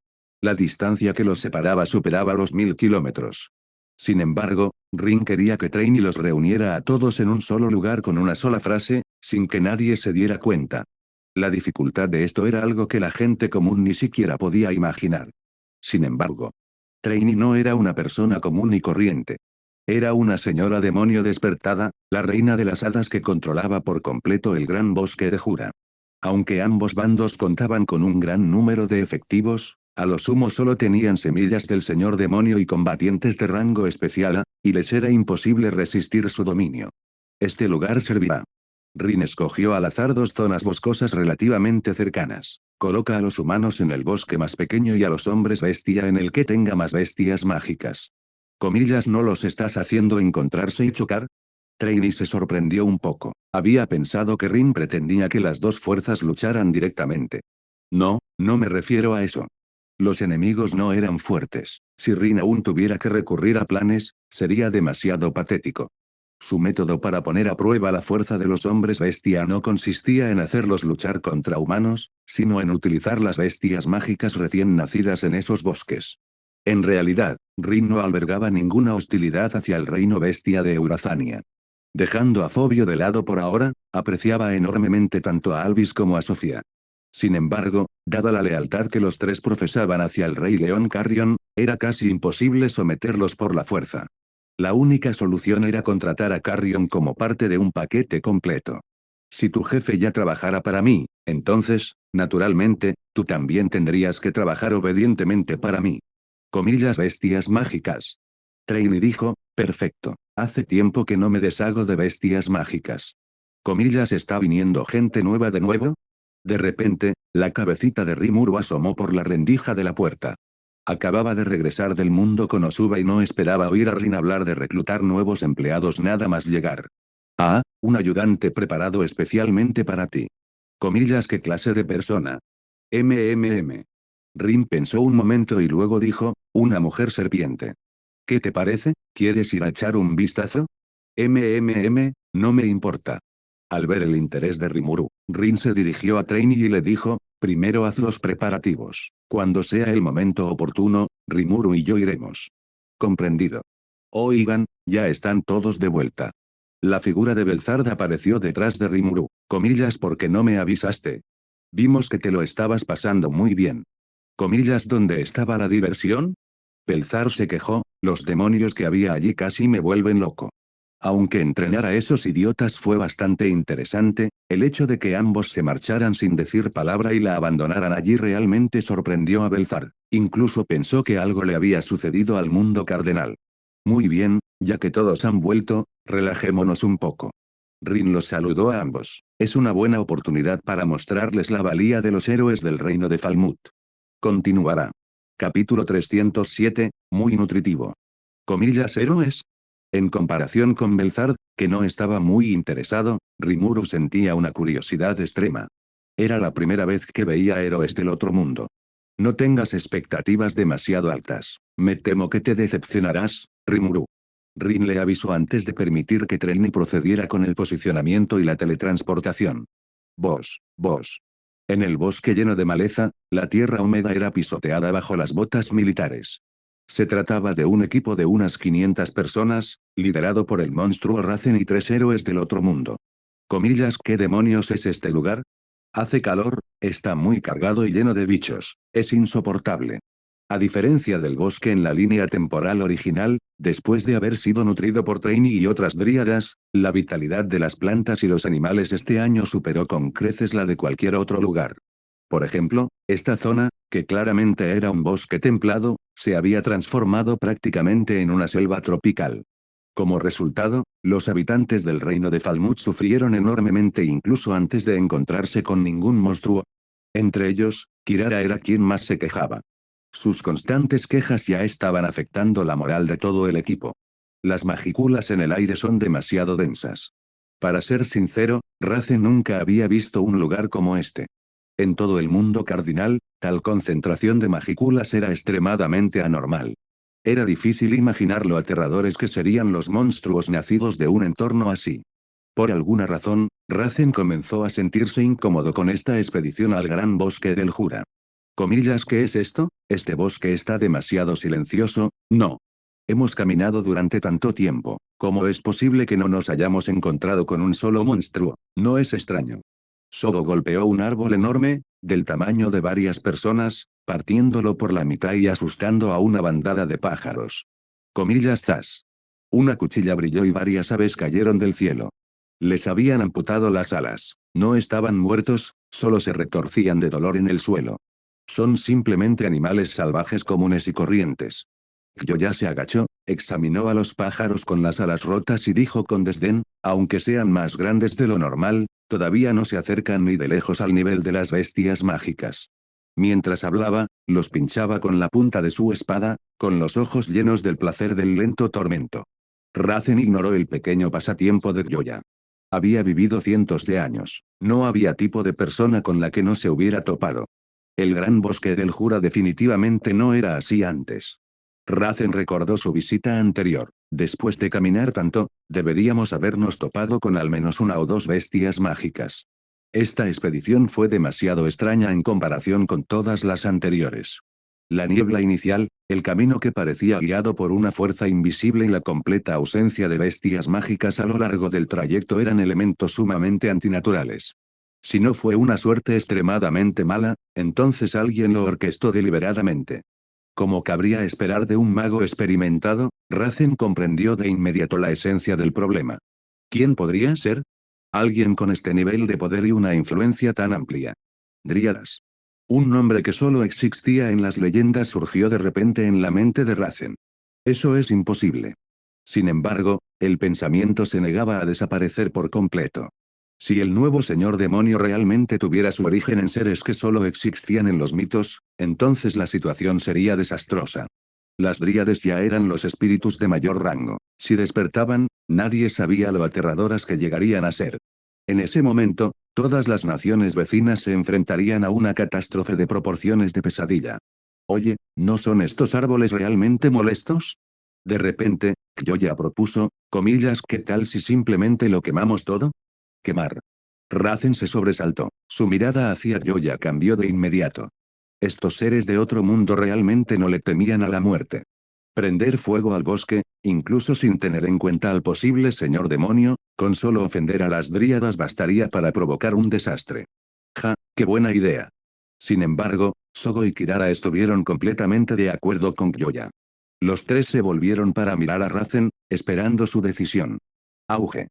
La distancia que los separaba superaba los 1000 kilómetros. Sin embargo, Rin quería que Trainee los reuniera a todos en un solo lugar con una sola frase, sin que nadie se diera cuenta. La dificultad de esto era algo que la gente común ni siquiera podía imaginar. Sin embargo, Trainee no era una persona común y corriente. Era una señora demonio despertada, la reina de las hadas que controlaba por completo el gran bosque de Jura. Aunque ambos bandos contaban con un gran número de efectivos, a lo sumo solo tenían semillas del señor demonio y combatientes de rango especial, y les era imposible resistir su dominio. Este lugar servirá. Rin escogió al azar 2 zonas boscosas relativamente cercanas. Coloca a los humanos en el bosque más pequeño y a los hombres bestia en el que tenga más bestias mágicas. Comillas, ¿no los estás haciendo encontrarse y chocar? Trainee se sorprendió un poco. Había pensado que Rin pretendía que las 2 fuerzas lucharan directamente. No, no me refiero a eso. Los enemigos no eran fuertes. Si Rin aún tuviera que recurrir a planes, sería demasiado patético. Su método para poner a prueba la fuerza de los hombres bestia no consistía en hacerlos luchar contra humanos, sino en utilizar las bestias mágicas recién nacidas en esos bosques. En realidad, Rin no albergaba ninguna hostilidad hacia el reino bestia de Eurazania. Dejando a Fobio de lado por ahora, apreciaba enormemente tanto a Alvis como a Sofía. Sin embargo, dada la lealtad que los tres profesaban hacia el rey León Carrion, era casi imposible someterlos por la fuerza. La única solución era contratar a Carrion como parte de un paquete completo. Si tu jefe ya trabajara para mí, entonces, naturalmente, tú también tendrías que trabajar obedientemente para mí. Comillas bestias mágicas. Trainee dijo, perfecto, hace tiempo que no me deshago de bestias mágicas. Comillas, ¿está viniendo gente nueva de nuevo? De repente, la cabecita de Rimuru asomó por la rendija de la puerta. Acababa de regresar del mundo Konosuba y no esperaba oír a Rin hablar de reclutar nuevos empleados nada más llegar. Ah, un ayudante preparado especialmente para ti. Comillas, ¿qué clase de persona? MMM. Rin pensó un momento y luego dijo, una mujer serpiente. ¿Qué te parece? ¿Quieres ir a echar un vistazo? No me importa. Al ver el interés de Rimuru, Rin se dirigió a Trainee y le dijo, primero haz los preparativos. Cuando sea el momento oportuno, Rimuru y yo iremos. Comprendido. Oigan, ya están todos de vuelta. La figura de Belzard apareció detrás de Rimuru. Comillas, ¿por qué no me avisaste? Vimos que te lo estabas pasando muy bien. Comillas, ¿dónde estaba la diversión? Belzard se quejó, los demonios que había allí casi me vuelven loco. Aunque entrenar a esos idiotas fue bastante interesante, el hecho de que ambos se marcharan sin decir palabra y la abandonaran allí realmente sorprendió a Belzard. Incluso pensó que algo le había sucedido al mundo cardenal. Muy bien, ya que todos han vuelto, relajémonos un poco. Rin los saludó a ambos. Es una buena oportunidad para mostrarles la valía de los héroes del reino de Falmouth. Continuará. Capítulo 307, muy nutritivo. Comillas, héroes. En comparación con Belzard, que no estaba muy interesado, Rimuru sentía una curiosidad extrema. Era la primera vez que veía héroes del otro mundo. No tengas expectativas demasiado altas. Me temo que te decepcionarás, Rimuru. Rin le avisó antes de permitir que Trainee procediera con el posicionamiento y la teletransportación. Vos. En el bosque lleno de maleza, la tierra húmeda era pisoteada bajo las botas militares. Se trataba de un equipo de unas 500 personas, liderado por el monstruo Razen y 3 héroes del otro mundo. Comillas, ¿qué demonios es este lugar? Hace calor, está muy cargado y lleno de bichos, es insoportable. A diferencia del bosque en la línea temporal original, después de haber sido nutrido por Trainee y otras dríadas, la vitalidad de las plantas y los animales este año superó con creces la de cualquier otro lugar. Por ejemplo, esta zona, que claramente era un bosque templado, se había transformado prácticamente en una selva tropical. Como resultado, los habitantes del reino de Falmouth sufrieron enormemente incluso antes de encontrarse con ningún monstruo. Entre ellos, Kirara era quien más se quejaba. Sus constantes quejas ya estaban afectando la moral de todo el equipo. Las magículas en el aire son demasiado densas. Para ser sincero, Raze nunca había visto un lugar como este. En todo el mundo cardinal, tal concentración de magículas era extremadamente anormal. Era difícil imaginar lo aterradores que serían los monstruos nacidos de un entorno así. Por alguna razón, Razen comenzó a sentirse incómodo con esta expedición al gran bosque del Jura. Comillas, ¿qué es esto? Este bosque está demasiado silencioso, no. Hemos caminado durante tanto tiempo. ¿Cómo es posible que no nos hayamos encontrado con un solo monstruo? No es extraño. Sogo golpeó un árbol enorme, del tamaño de varias personas, partiéndolo por la mitad y asustando a una bandada de pájaros. Comillas, zas. Una cuchilla brilló y varias aves cayeron del cielo. Les habían amputado las alas. No estaban muertos, solo se retorcían de dolor en el suelo. Son simplemente animales salvajes comunes y corrientes. Yoya se agachó, examinó a los pájaros con las alas rotas y dijo con desdén, aunque sean más grandes de lo normal, todavía no se acercan ni de lejos al nivel de las bestias mágicas. Mientras hablaba, los pinchaba con la punta de su espada, con los ojos llenos del placer del lento tormento. Razen ignoró el pequeño pasatiempo de Yoya. Había vivido cientos de años. No había tipo de persona con la que no se hubiera topado. El gran bosque del Jura definitivamente no era así antes. Razen recordó su visita anterior. Después de caminar tanto, deberíamos habernos topado con al menos una o dos bestias mágicas. Esta expedición fue demasiado extraña en comparación con todas las anteriores. La niebla inicial, El camino que parecía guiado por una fuerza invisible y la completa ausencia de bestias mágicas a lo largo del trayecto eran elementos sumamente antinaturales. Si no fue una suerte extremadamente mala, entonces alguien lo orquestó deliberadamente. Como cabría esperar de un mago experimentado, Racen comprendió de inmediato la esencia del problema. ¿Quién podría ser? Alguien con este nivel de poder y una influencia tan amplia. Dríadas. Un nombre que solo existía en las leyendas surgió de repente en la mente de Racen. Eso es imposible. Sin embargo, el pensamiento se negaba a desaparecer por completo. Si el nuevo señor demonio realmente tuviera su origen en seres que solo existían en los mitos, entonces la situación sería desastrosa. Las dríades ya eran los espíritus de mayor rango. Si despertaban, nadie sabía lo aterradoras que llegarían a ser. En ese momento, todas las naciones vecinas se enfrentarían a una catástrofe de proporciones de pesadilla. Oye, ¿no son estos árboles realmente molestos? De repente, Kyoya propuso, comillas, ¿qué tal si simplemente lo quemamos todo? Quemar. Racen se sobresaltó. Su mirada hacia Kyoya cambió de inmediato. Estos seres de otro mundo realmente no le temían a la muerte. Prender fuego al bosque, incluso sin tener en cuenta al posible señor demonio, con solo ofender a las dríadas bastaría para provocar un desastre. Ja, qué buena idea. Sin embargo, Sogo y Kirara estuvieron completamente de acuerdo con Kyoya. Los tres se volvieron para mirar a Racen, esperando su decisión. Auge.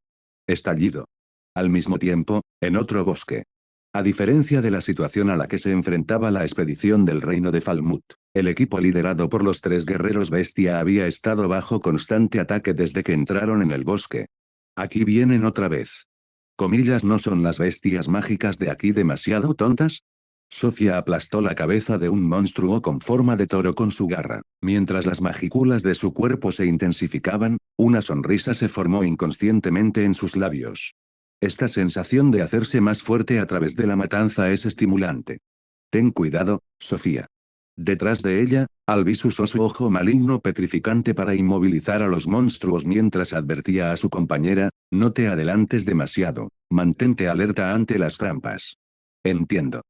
Estallido. Al mismo tiempo, en otro bosque. A diferencia de la situación a la que se enfrentaba la expedición del reino de Falmut, el equipo liderado por los tres guerreros bestia había estado bajo constante ataque desde que entraron en el bosque. Aquí vienen otra vez. Comillas, ¿no son las bestias mágicas de aquí demasiado tontas? Sofía aplastó la cabeza de un monstruo con forma de toro con su garra. Mientras las magículas de su cuerpo se intensificaban, una sonrisa se formó inconscientemente en sus labios. Esta sensación de hacerse más fuerte a través de la matanza es estimulante. Ten cuidado, Sofía. Detrás de ella, Alvis usó su ojo maligno petrificante para inmovilizar a los monstruos mientras advertía a su compañera, no te adelantes demasiado, mantente alerta ante las trampas. Entiendo.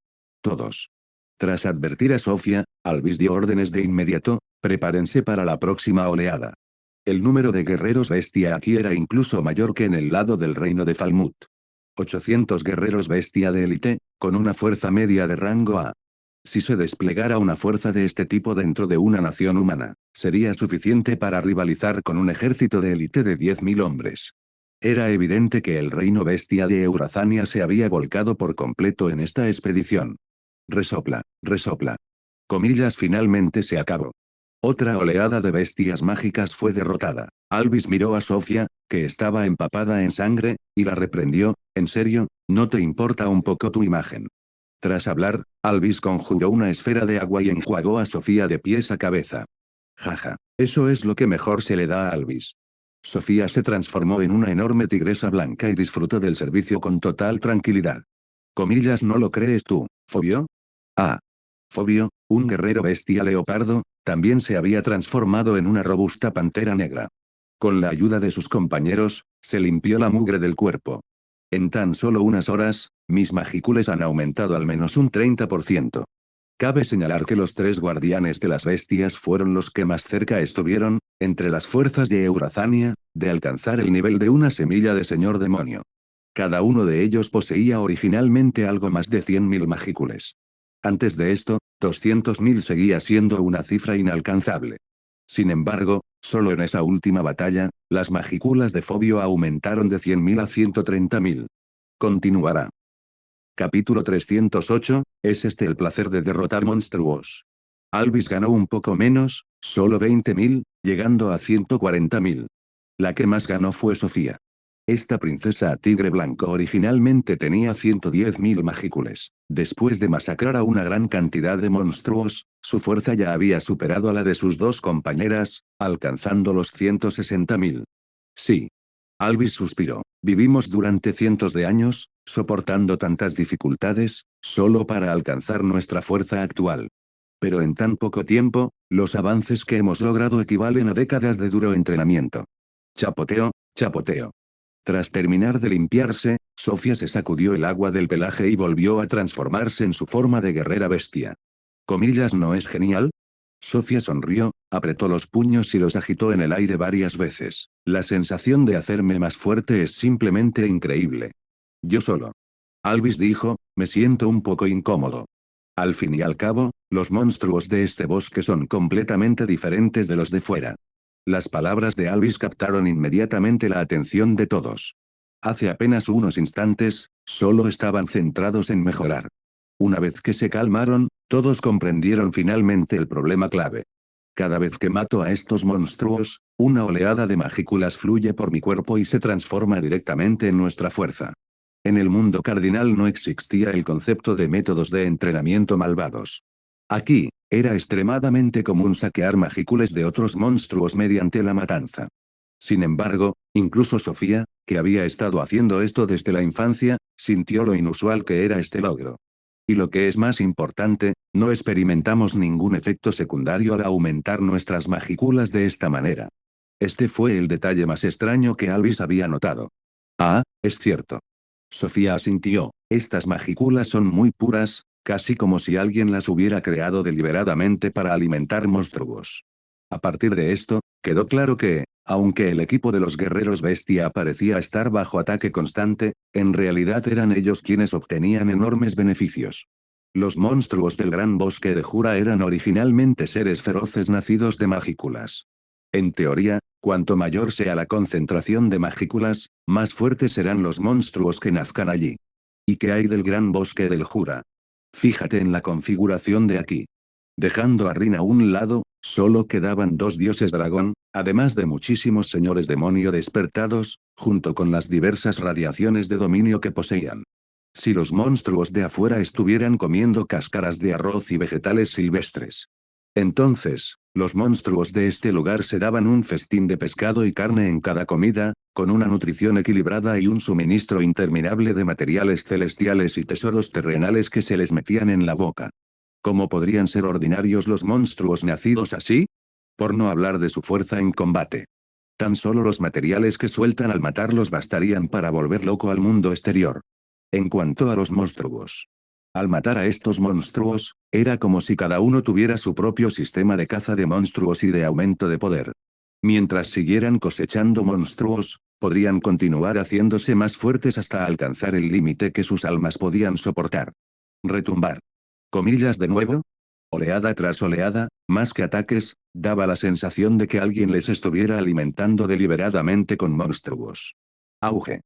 Todos. Tras advertir a Sofía, Alvis dio órdenes de inmediato, prepárense para la próxima oleada. El número de guerreros bestia aquí era incluso mayor que en el lado del reino de Falmut. 800 guerreros bestia de élite, con una fuerza media de rango A. Si se desplegara una fuerza de este tipo dentro de una nación humana, sería suficiente para rivalizar con un ejército de élite de 10.000 hombres. Era evidente que el reino bestia de Eurazania se había volcado por completo en esta expedición. Resopla, resopla. Comillas, finalmente se acabó. Otra oleada de bestias mágicas fue derrotada. Alvis miró a Sofía, que estaba empapada en sangre, y la reprendió, ¿en serio? ¿No te importa un poco tu imagen? Tras hablar, Alvis conjuró una esfera de agua y enjuagó a Sofía de pies a cabeza. Jaja, eso es lo que mejor se le da a Alvis. Sofía se transformó en una enorme tigresa blanca y disfrutó del servicio con total tranquilidad. Comillas, ¿no lo crees tú, Fobio? Ah. Fobio, un guerrero bestia leopardo, también se había transformado en una robusta pantera negra. Con la ayuda de sus compañeros, se limpió la mugre del cuerpo. En tan solo unas horas, mis magícules han aumentado al menos un 30%. Cabe señalar que los tres guardianes de las bestias fueron los que más cerca estuvieron, entre las fuerzas de Eurazania, de alcanzar el nivel de una semilla de señor demonio. Cada uno de ellos poseía originalmente algo más de 100.000 magícules. Antes de esto, 200.000 seguía siendo una cifra inalcanzable. Sin embargo, solo en esa última batalla, las magículas de Fobio aumentaron de 100.000 a 130.000. Continuará. Capítulo 308, ¿es este el placer de derrotar monstruos? Alvis ganó un poco menos, solo 20.000, llegando a 140.000. La que más ganó fue Sofía. Esta princesa tigre blanco originalmente tenía 110.000 magícules. Después de masacrar a una gran cantidad de monstruos, su fuerza ya había superado a la de sus dos compañeras, alcanzando los 160.000. Sí. Alvis suspiró. Vivimos durante cientos de años, soportando tantas dificultades, solo para alcanzar nuestra fuerza actual. Pero en tan poco tiempo, los avances que hemos logrado equivalen a décadas de duro entrenamiento. Chapoteo, chapoteo. Tras terminar de limpiarse, Sofía se sacudió el agua del pelaje y volvió a transformarse en su forma de guerrera bestia. Comillas, ¿no es genial? Sofía sonrió, apretó los puños y los agitó en el aire varias veces. La sensación de hacerme más fuerte es simplemente increíble. Yo solo. Alvis dijo, me siento un poco incómodo. Al fin y al cabo, los monstruos de este bosque son completamente diferentes de los de fuera. Las palabras de Alvis captaron inmediatamente la atención de todos. Hace apenas unos instantes, solo estaban centrados en mejorar. Una vez que se calmaron, todos comprendieron finalmente el problema clave. Cada vez que mato a estos monstruos, una oleada de magículas fluye por mi cuerpo y se transforma directamente en nuestra fuerza. En el mundo cardinal no existía el concepto de métodos de entrenamiento malvados. Aquí, era extremadamente común saquear magículas de otros monstruos mediante la matanza. Sin embargo, incluso Sofía, que había estado haciendo esto desde la infancia, sintió lo inusual que era este logro. Y lo que es más importante, no experimentamos ningún efecto secundario al aumentar nuestras magículas de esta manera. Este fue el detalle más extraño que Alvis había notado. Ah, es cierto. Sofía asintió, estas magículas son muy puras, casi como si alguien las hubiera creado deliberadamente para alimentar monstruos. A partir de esto, quedó claro que, aunque el equipo de los guerreros bestia parecía estar bajo ataque constante, en realidad eran ellos quienes obtenían enormes beneficios. Los monstruos del gran bosque de Jura eran originalmente seres feroces nacidos de magículas. En teoría, cuanto mayor sea la concentración de magículas, más fuertes serán los monstruos que nazcan allí. ¿Y qué hay del gran bosque del Jura? Fíjate en la configuración de aquí. Dejando a Rin a un lado, solo quedaban dos dioses dragón, además de muchísimos señores demonio despertados, junto con las diversas radiaciones de dominio que poseían. Si los monstruos de afuera estuvieran comiendo cáscaras de arroz y vegetales silvestres. Entonces, los monstruos de este lugar se daban un festín de pescado y carne en cada comida, con una nutrición equilibrada y un suministro interminable de materiales celestiales y tesoros terrenales que se les metían en la boca. ¿Cómo podrían ser ordinarios los monstruos nacidos así? Por no hablar de su fuerza en combate. Tan solo los materiales que sueltan al matarlos bastarían para volver loco al mundo exterior. En cuanto a los monstruos. Al matar a estos monstruos, era como si cada uno tuviera su propio sistema de caza de monstruos y de aumento de poder. Mientras siguieran cosechando monstruos, podrían continuar haciéndose más fuertes hasta alcanzar el límite que sus almas podían soportar. Retumbar. Comillas de nuevo. Oleada tras oleada, más que ataques, daba la sensación de que alguien les estuviera alimentando deliberadamente con monstruos. Auge.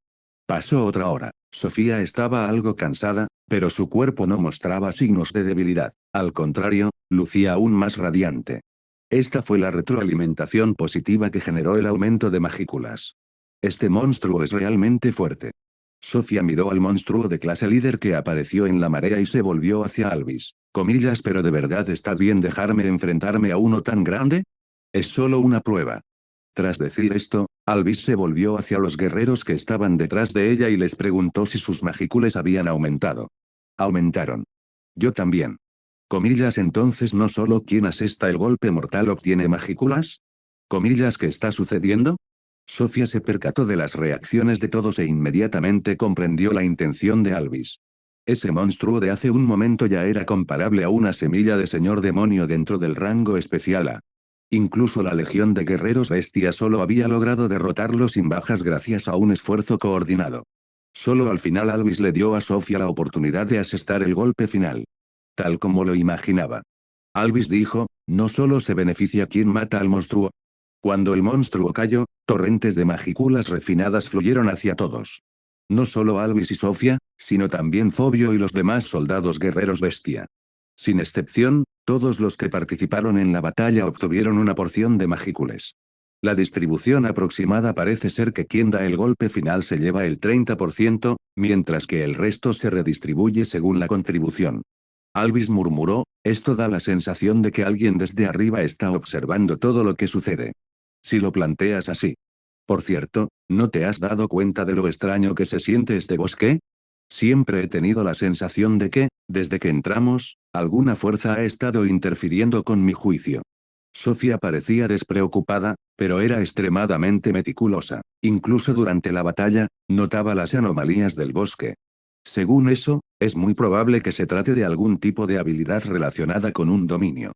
Pasó otra hora. Sofía estaba algo cansada, pero su cuerpo no mostraba signos de debilidad. Al contrario, lucía aún más radiante. Esta fue la retroalimentación positiva que generó el aumento de magículas. Este monstruo es realmente fuerte. Sofía miró al monstruo de clase líder que apareció en la marea y se volvió hacia Alvis. Comillas, pero ¿de verdad está bien dejarme enfrentarme a uno tan grande? Es solo una prueba. Tras decir esto, Alvis se volvió hacia los guerreros que estaban detrás de ella y les preguntó si sus magículas habían aumentado. Aumentaron. Yo también. Comillas, entonces no solo quien asesta el golpe mortal obtiene magículas. Comillas, ¿qué está sucediendo? Sofía se percató de las reacciones de todos e inmediatamente comprendió la intención de Alvis. Ese monstruo de hace un momento ya era comparable a una semilla de señor demonio dentro del rango especial A. Incluso la legión de guerreros bestia solo había logrado derrotarlo sin bajas gracias a un esfuerzo coordinado. Solo al final Alvis le dio a Sofía la oportunidad de asestar el golpe final. Tal como lo imaginaba. Alvis dijo, no solo se beneficia quien mata al monstruo. Cuando el monstruo cayó, torrentes de magículas refinadas fluyeron hacia todos. No solo Alvis y Sofía, sino también Fobio y los demás soldados guerreros bestia. Sin excepción, todos los que participaron en la batalla obtuvieron una porción de magículas. La distribución aproximada parece ser que quien da el golpe final se lleva el 30%, mientras que el resto se redistribuye según la contribución. Alvis murmuró, esto da la sensación de que alguien desde arriba está observando todo lo que sucede. Si lo planteas así. Por cierto, ¿no te has dado cuenta de lo extraño que se siente este bosque? Siempre he tenido la sensación de que, desde que entramos, alguna fuerza ha estado interfiriendo con mi juicio. Sofía parecía despreocupada, pero era extremadamente meticulosa. Incluso durante la batalla, notaba las anomalías del bosque. Según eso, es muy probable que se trate de algún tipo de habilidad relacionada con un dominio.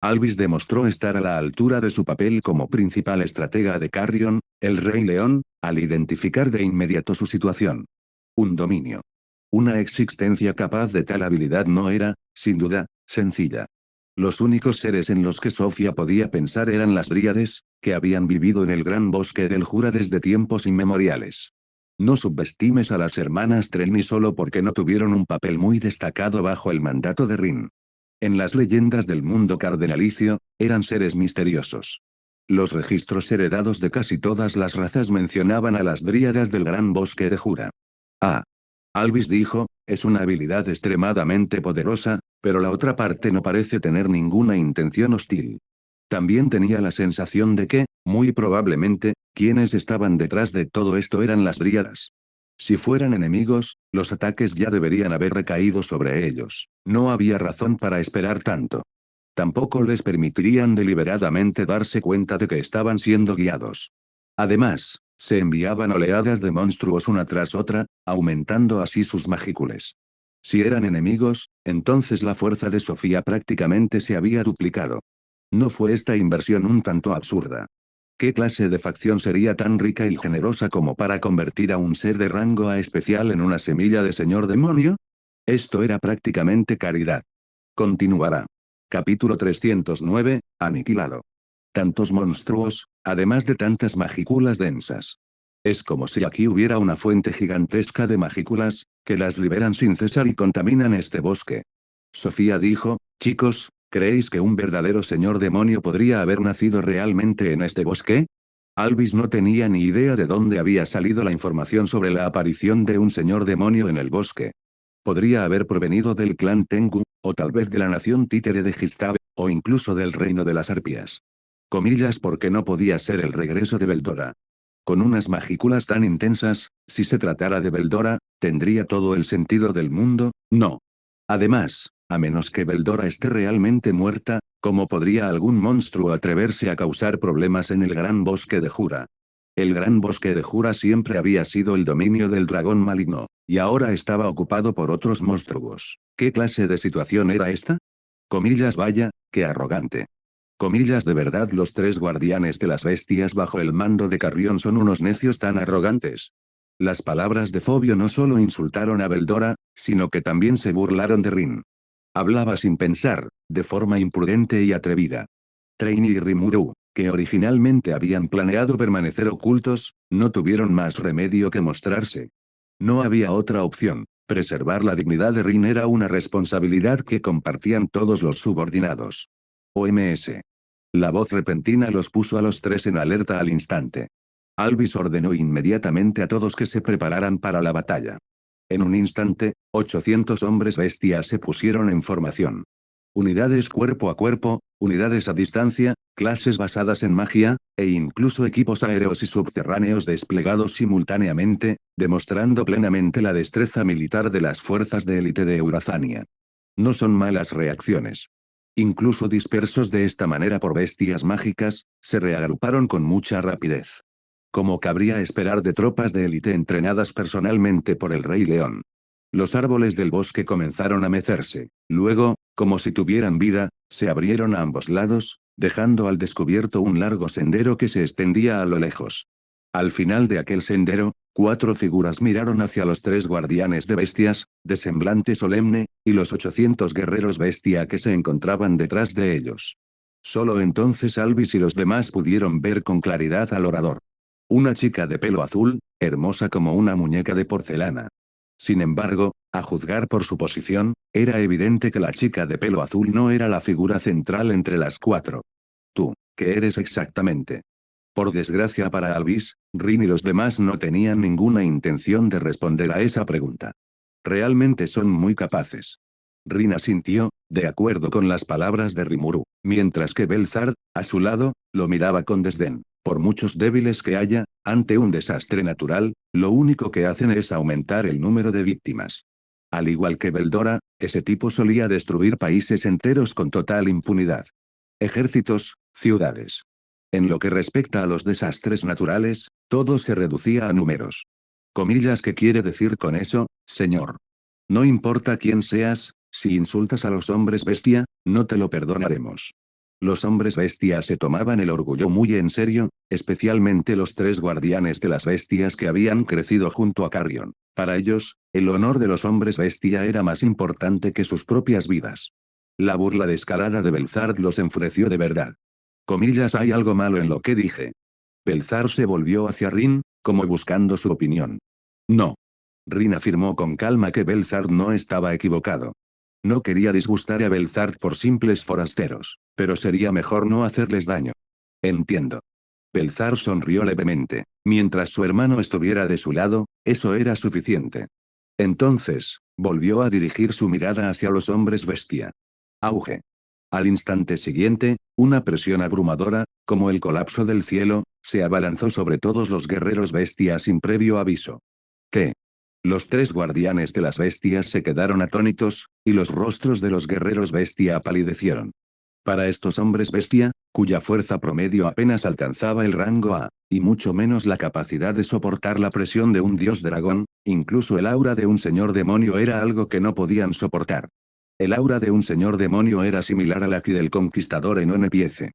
Alvis demostró estar a la altura de su papel como principal estratega de Carrion, el Rey León, al identificar de inmediato su situación. Un dominio. Una existencia capaz de tal habilidad no era, sin duda, sencilla. Los únicos seres en los que Sofía podía pensar eran las dríades, que habían vivido en el gran bosque del Jura desde tiempos inmemoriales. No subestimes a las hermanas Trelawney solo porque no tuvieron un papel muy destacado bajo el mandato de Rin. En las leyendas del mundo cardenalicio, eran seres misteriosos. Los registros heredados de casi todas las razas mencionaban a las dríadas del gran bosque de Jura. Ah. Alvis dijo, es una habilidad extremadamente poderosa, pero la otra parte no parece tener ninguna intención hostil. También tenía la sensación de que, muy probablemente, quienes estaban detrás de todo esto eran las dríadas. Si fueran enemigos, los ataques ya deberían haber recaído sobre ellos. No había razón para esperar tanto. Tampoco les permitirían deliberadamente darse cuenta de que estaban siendo guiados. Además, se enviaban oleadas de monstruos una tras otra, aumentando así sus magícules. Si eran enemigos, entonces la fuerza de Sofía prácticamente se había duplicado. ¿No fue esta inversión un tanto absurda? ¿Qué clase de facción sería tan rica y generosa como para convertir a un ser de rango A especial en una semilla de señor demonio? Esto era prácticamente caridad. Continuará. Capítulo 309, Aniquilado. Tantos monstruos, además de tantas magículas densas. Es como si aquí hubiera una fuente gigantesca de magículas, que las liberan sin cesar y contaminan este bosque. Sofía dijo, chicos, ¿creéis que un verdadero señor demonio podría haber nacido realmente en este bosque? Alvis no tenía ni idea de dónde había salido la información sobre la aparición de un señor demonio en el bosque. Podría haber provenido del clan Tengu, o tal vez de la nación títere de Gistave, o incluso del reino de las arpías. Comillas porque no podía ser el regreso de Beldora. Con unas magículas tan intensas, si se tratara de Beldora, tendría todo el sentido del mundo, no. Además, a menos que Beldora esté realmente muerta, ¿cómo podría algún monstruo atreverse a causar problemas en el gran bosque de Jura? El gran bosque de Jura siempre había sido el dominio del dragón maligno, y ahora estaba ocupado por otros monstruos. ¿Qué clase de situación era esta? Comillas vaya, qué arrogante. Comillas de verdad los tres guardianes de las bestias bajo el mando de Carrión son unos necios tan arrogantes. Las palabras de Fobio no solo insultaron a Beldora, sino que también se burlaron de Rin. Hablaba sin pensar, de forma imprudente y atrevida. Traini y Rimuru, que originalmente habían planeado permanecer ocultos, no tuvieron más remedio que mostrarse. No había otra opción, preservar la dignidad de Rin era una responsabilidad que compartían todos los subordinados. OMS. La voz repentina los puso a los tres en alerta al instante. Alvis ordenó inmediatamente a todos que se prepararan para la batalla. En un instante, 800 hombres bestias se pusieron en formación. Unidades cuerpo a cuerpo, unidades a distancia, clases basadas en magia, e incluso equipos aéreos y subterráneos desplegados simultáneamente, demostrando plenamente la destreza militar de las fuerzas de élite de Eurazania. No son malas reacciones. Incluso dispersos de esta manera por bestias mágicas, se reagruparon con mucha rapidez. Como cabría esperar de tropas de élite entrenadas personalmente por el Rey León. Los árboles del bosque comenzaron a mecerse. Luego, como si tuvieran vida, se abrieron a ambos lados, dejando al descubierto un largo sendero que se extendía a lo lejos. Al final de aquel sendero, 4 figuras miraron hacia los 3 guardianes de bestias, de semblante solemne, y los 800 guerreros bestia que se encontraban detrás de ellos. Solo entonces Alvis y los demás pudieron ver con claridad al orador. Una chica de pelo azul, hermosa como una muñeca de porcelana. Sin embargo, a juzgar por su posición, era evidente que la chica de pelo azul no era la figura central entre las 4. Tú, ¿qué eres exactamente? Por desgracia para Alvis, Rin y los demás no tenían ninguna intención de responder a esa pregunta. Realmente son muy capaces. Rin asintió, de acuerdo con las palabras de Rimuru, mientras que Belzard, a su lado, lo miraba con desdén. Por muchos débiles que haya, ante un desastre natural, lo único que hacen es aumentar el número de víctimas. Al igual que Beldora, ese tipo solía destruir países enteros con total impunidad. Ejércitos, ciudades. En lo que respecta a los desastres naturales, todo se reducía a números. Comillas, ¿qué quiere decir con eso, señor? No importa quién seas, si insultas a los hombres bestia, no te lo perdonaremos. Los hombres bestias se tomaban el orgullo muy en serio, especialmente los tres guardianes de las bestias que habían crecido junto a Carrion. Para ellos, el honor de los hombres bestia era más importante que sus propias vidas. La burla descarada de Belzard los enfureció de verdad. Comillas, hay algo malo en lo que dije. Belzard se volvió hacia Rin, como buscando su opinión. No. Rin afirmó con calma que Belzard no estaba equivocado. No quería disgustar a Belzard por simples forasteros, pero sería mejor no hacerles daño. Entiendo. Belzard sonrió levemente. Mientras su hermano estuviera de su lado, eso era suficiente. Entonces, volvió a dirigir su mirada hacia los hombres bestia. Auge. Al instante siguiente, una presión abrumadora, como el colapso del cielo, se abalanzó sobre todos los guerreros bestias sin previo aviso. ¿Qué? Los tres guardianes de las bestias se quedaron atónitos, y los rostros de los guerreros bestia palidecieron. Para estos hombres bestia, cuya fuerza promedio apenas alcanzaba el rango A, y mucho menos la capacidad de soportar la presión de un dios dragón, incluso el aura de un señor demonio era algo que no podían soportar. El aura de un señor demonio era similar a la que del conquistador en un piece.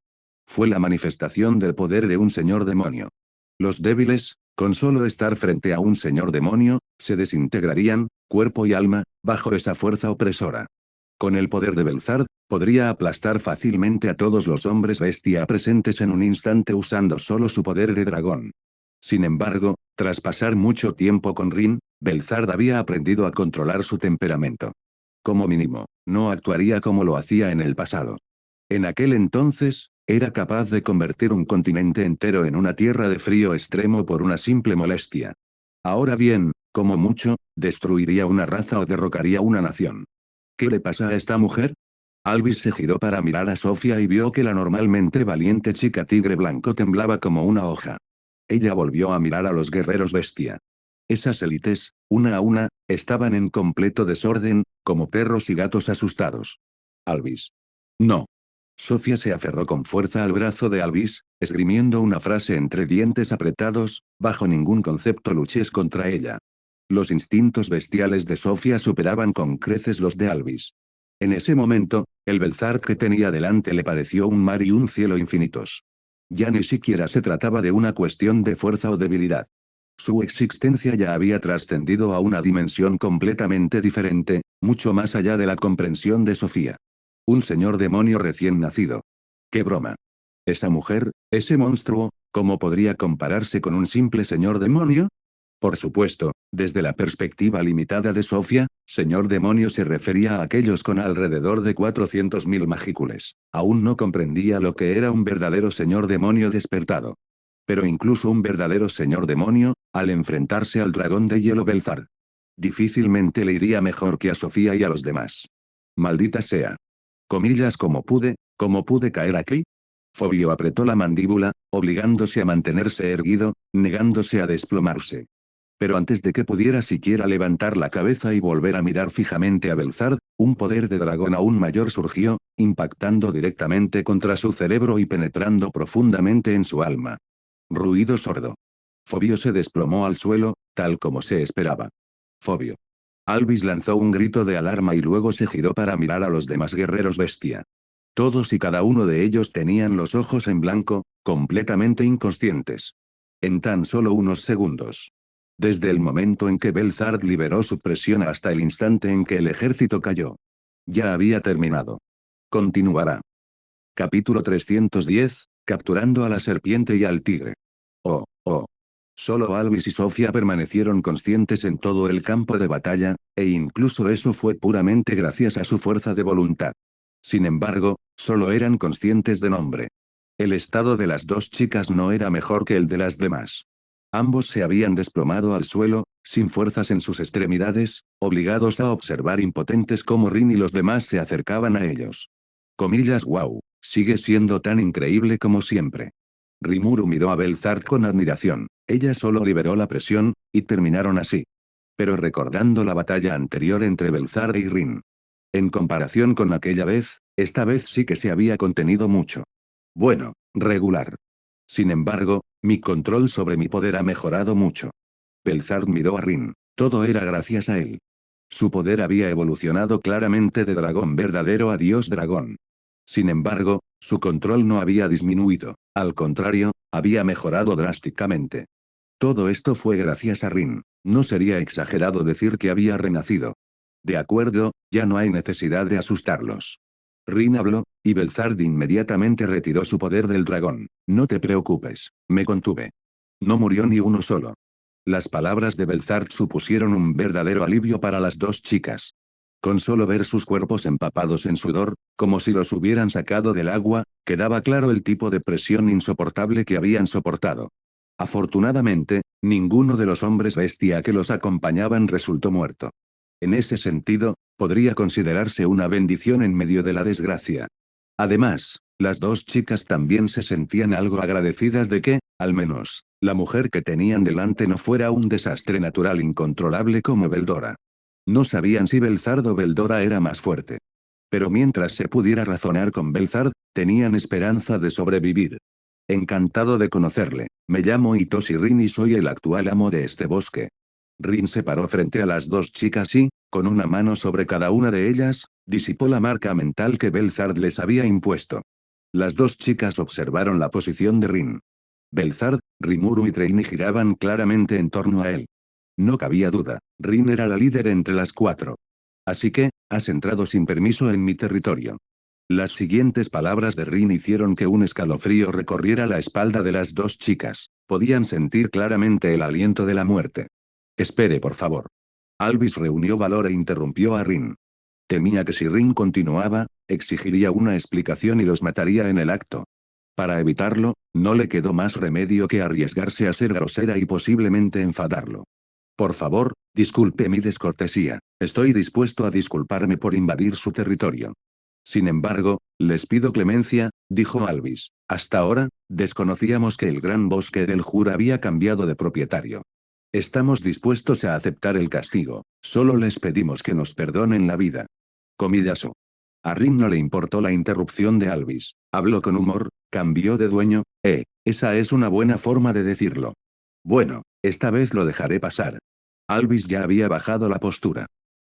Fue la manifestación del poder de un señor demonio. Los débiles, con solo estar frente a un señor demonio, se desintegrarían, cuerpo y alma, bajo esa fuerza opresora. Con el poder de Belzard, podría aplastar fácilmente a todos los hombres bestia presentes en un instante usando solo su poder de dragón. Sin embargo, tras pasar mucho tiempo con Rin, Belzard había aprendido a controlar su temperamento. Como mínimo, no actuaría como lo hacía en el pasado. En aquel entonces, era capaz de convertir un continente entero en una tierra de frío extremo por una simple molestia. Ahora bien, como mucho, destruiría una raza o derrocaría una nación. ¿Qué le pasa a esta mujer? Alvis se giró para mirar a Sofía y vio que la normalmente valiente chica tigre blanco temblaba como una hoja. Ella volvió a mirar a los guerreros bestia. Esas élites, una a una, estaban en completo desorden, como perros y gatos asustados. Alvis. No. Sofía se aferró con fuerza al brazo de Alvis, esgrimiendo una frase entre dientes apretados: bajo ningún concepto luches contra ella. Los instintos bestiales de Sofía superaban con creces los de Alvis. En ese momento, el Belzard que tenía delante le pareció un mar y un cielo infinitos. Ya ni siquiera se trataba de una cuestión de fuerza o debilidad. Su existencia ya había trascendido a una dimensión completamente diferente, mucho más allá de la comprensión de Sofía. Un señor demonio recién nacido. ¡Qué broma! Esa mujer, ese monstruo, ¿cómo podría compararse con un simple señor demonio? Por supuesto, desde la perspectiva limitada de Sofía, señor demonio se refería a aquellos con alrededor de 400.000 magícules. Aún no comprendía lo que era un verdadero señor demonio despertado. Pero incluso un verdadero señor demonio, al enfrentarse al dragón de hielo Belzard, difícilmente le iría mejor que a Sofía y a los demás. Maldita sea. Comillas, ¿cómo pude caer aquí? Fobio apretó la mandíbula, obligándose a mantenerse erguido, negándose a desplomarse. Pero antes de que pudiera siquiera levantar la cabeza y volver a mirar fijamente a Belzard, un poder de dragón aún mayor surgió, impactando directamente contra su cerebro y penetrando profundamente en su alma. Ruido sordo. Fobio se desplomó al suelo, tal como se esperaba. Fobio. Alvis lanzó un grito de alarma y luego se giró para mirar a los demás guerreros bestia. Todos y cada uno de ellos tenían los ojos en blanco, completamente inconscientes. En tan solo unos segundos. Desde el momento en que Belzard liberó su presión hasta el instante en que el ejército cayó. Ya había terminado. Continuará. Capítulo 310, capturando a la serpiente y al tigre. Oh, oh. Solo Alvis y Sofía permanecieron conscientes en todo el campo de batalla, e incluso eso fue puramente gracias a su fuerza de voluntad. Sin embargo, solo eran conscientes de nombre. El estado de las dos chicas no era mejor que el de las demás. Ambos se habían desplomado al suelo, sin fuerzas en sus extremidades, obligados a observar impotentes cómo Rin y los demás se acercaban a ellos. Comillas, wow, sigue siendo tan increíble como siempre. Rimuru miró a Belzard con admiración. Ella solo liberó la presión, y terminaron así. Pero recordando la batalla anterior entre Belzard y Rin. En comparación con aquella vez, esta vez sí que se había contenido mucho. Bueno, regular. Sin embargo, mi control sobre mi poder ha mejorado mucho. Belzard miró a Rin. Todo era gracias a él. Su poder había evolucionado claramente de dragón verdadero a dios dragón. Sin embargo, Su control no había disminuido, al contrario, había mejorado drásticamente. Todo esto fue gracias a Rin. No sería exagerado decir que había renacido. De acuerdo, ya no hay necesidad de asustarlos. Rin habló, y Belzard inmediatamente retiró su poder del dragón. No te preocupes, me contuve. No murió ni uno solo. Las palabras de Belzard supusieron un verdadero alivio para las dos chicas. Con solo ver sus cuerpos empapados en sudor, como si los hubieran sacado del agua, quedaba claro el tipo de presión insoportable que habían soportado. Afortunadamente, ninguno de los hombres bestia que los acompañaban resultó muerto. En ese sentido, podría considerarse una bendición en medio de la desgracia. Además, las dos chicas también se sentían algo agradecidas de que, al menos, la mujer que tenían delante no fuera un desastre natural incontrolable como Beldora. No sabían si Belzard o Beldora era más fuerte. Pero mientras se pudiera razonar con Belzard, tenían esperanza de sobrevivir. Encantado de conocerle, me llamo Hitoshi Rin y soy el actual amo de este bosque. Rin se paró frente a las dos chicas y, con una mano sobre cada una de ellas, disipó la marca mental que Belzard les había impuesto. Las dos chicas observaron la posición de Rin. Belzard, Rimuru y Traini giraban claramente en torno a él. No cabía duda, Rin era la líder entre las cuatro. Así que, has entrado sin permiso en mi territorio. Las siguientes palabras de Rin hicieron que un escalofrío recorriera la espalda de las dos chicas. Podían sentir claramente el aliento de la muerte. Espere, por favor. Alvis reunió valor e interrumpió a Rin. Temía que si Rin continuaba, exigiría una explicación y los mataría en el acto. Para evitarlo, no le quedó más remedio que arriesgarse a ser grosera y posiblemente enfadarlo. Por favor, disculpe mi descortesía. Estoy dispuesto a disculparme por invadir su territorio. Sin embargo, les pido clemencia, dijo Alvis. Hasta ahora, desconocíamos que el gran bosque del Jura había cambiado de propietario. Estamos dispuestos a aceptar el castigo, solo les pedimos que nos perdonen la vida. Comillazo. A Rin no le importó la interrupción de Alvis. Habló con humor, cambió de dueño, esa es una buena forma de decirlo. Bueno, esta vez lo dejaré pasar. Alvis ya había bajado la postura.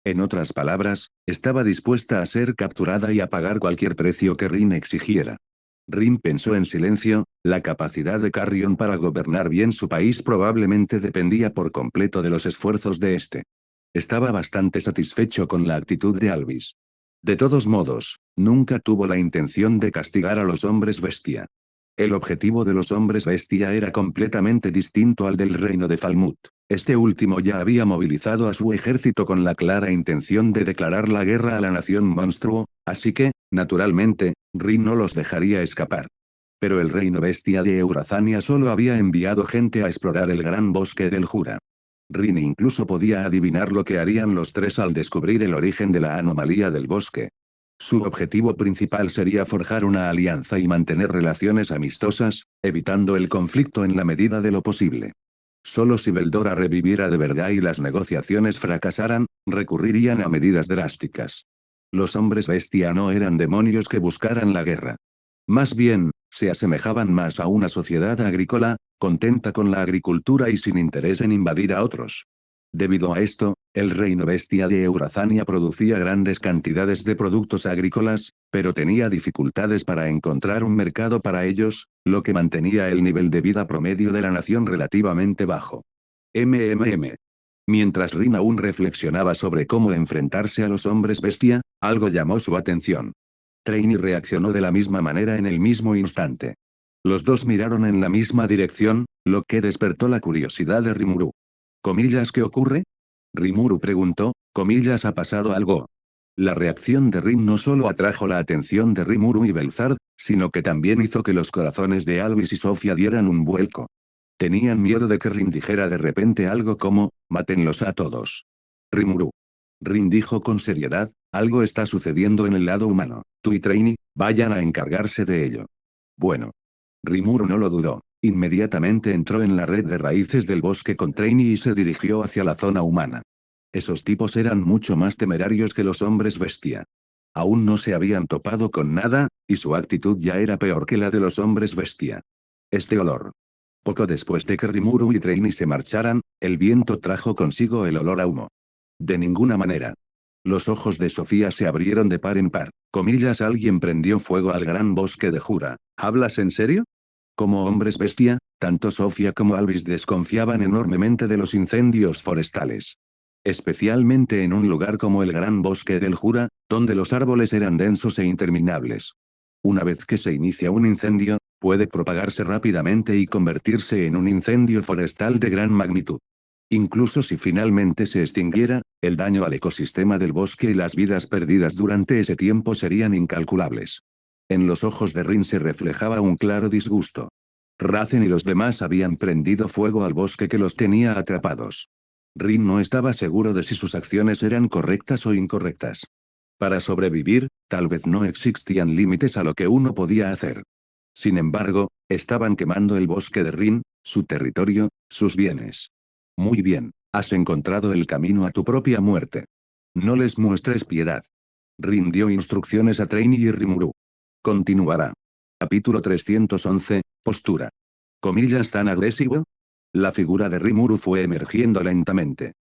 En otras palabras, estaba dispuesta a ser capturada y a pagar cualquier precio que Rin exigiera. Rin pensó en silencio, la capacidad de Carrion para gobernar bien su país probablemente dependía por completo de los esfuerzos de este. Estaba bastante satisfecho con la actitud de Alvis. De todos modos, nunca tuvo la intención de castigar a los hombres bestia. El objetivo de los hombres bestia era completamente distinto al del reino de Falmut. Este último ya había movilizado a su ejército con la clara intención de declarar la guerra a la nación monstruo, así que, naturalmente, Rin no los dejaría escapar. Pero el reino bestia de Eurazania solo había enviado gente a explorar el gran bosque del Jura. Rin incluso podía adivinar lo que harían los tres al descubrir el origen de la anomalía del bosque. Su objetivo principal sería forjar una alianza y mantener relaciones amistosas, evitando el conflicto en la medida de lo posible. Solo si Beldora reviviera de verdad y las negociaciones fracasaran, recurrirían a medidas drásticas. Los hombres bestia no eran demonios que buscaran la guerra. Más bien, se asemejaban más a una sociedad agrícola, contenta con la agricultura y sin interés en invadir a otros. Debido a esto, el reino bestia de Eurazania producía grandes cantidades de productos agrícolas, pero tenía dificultades para encontrar un mercado para ellos, lo que mantenía el nivel de vida promedio de la nación relativamente bajo. Mientras Rin aún reflexionaba sobre cómo enfrentarse a los hombres bestia, algo llamó su atención. Traini reaccionó de la misma manera en el mismo instante. Los dos miraron en la misma dirección, lo que despertó la curiosidad de Rimuru. ¿Comillas qué ocurre? Rimuru preguntó, comillas ¿ha pasado algo? La reacción de Rin no solo atrajo la atención de Rimuru y Belzard, sino que también hizo que los corazones de Alvis y Sofia dieran un vuelco. Tenían miedo de que Rin dijera de repente algo como, mátenlos a todos. Rimuru. Rin dijo con seriedad, algo está sucediendo en el lado humano. Tú y Traini, vayan a encargarse de ello. Bueno. Rimuru no lo dudó. Inmediatamente entró en la red de raíces del bosque con Traini y se dirigió hacia la zona humana. Esos tipos eran mucho más temerarios que los hombres bestia. Aún no se habían topado con nada, y su actitud ya era peor que la de los hombres bestia. Este olor. Poco después de que Rimuru y Traini se marcharan, el viento trajo consigo el olor a humo. De ninguna manera. Los ojos de Sofía se abrieron de par en par. Comillas, alguien prendió fuego al gran bosque de Jura. ¿Hablas en serio? Como hombres bestia, tanto Sofía como Alvis desconfiaban enormemente de los incendios forestales. Especialmente en un lugar como el gran bosque del Jura, donde los árboles eran densos e interminables. Una vez que se inicia un incendio, puede propagarse rápidamente y convertirse en un incendio forestal de gran magnitud. Incluso si finalmente se extinguiera, el daño al ecosistema del bosque y las vidas perdidas durante ese tiempo serían incalculables. En los ojos de Rin se reflejaba un claro disgusto. Racen y los demás habían prendido fuego al bosque que los tenía atrapados. Rin no estaba seguro de si sus acciones eran correctas o incorrectas. Para sobrevivir, tal vez no existían límites a lo que uno podía hacer. Sin embargo, estaban quemando el bosque de Rin, su territorio, sus bienes. Muy bien, has encontrado el camino a tu propia muerte. No les muestres piedad. Rin dio instrucciones a Traini y Rimuru. Continuará. Capítulo 311, postura. ¿Comillas tan agresivo? La figura de Rimuru fue emergiendo lentamente.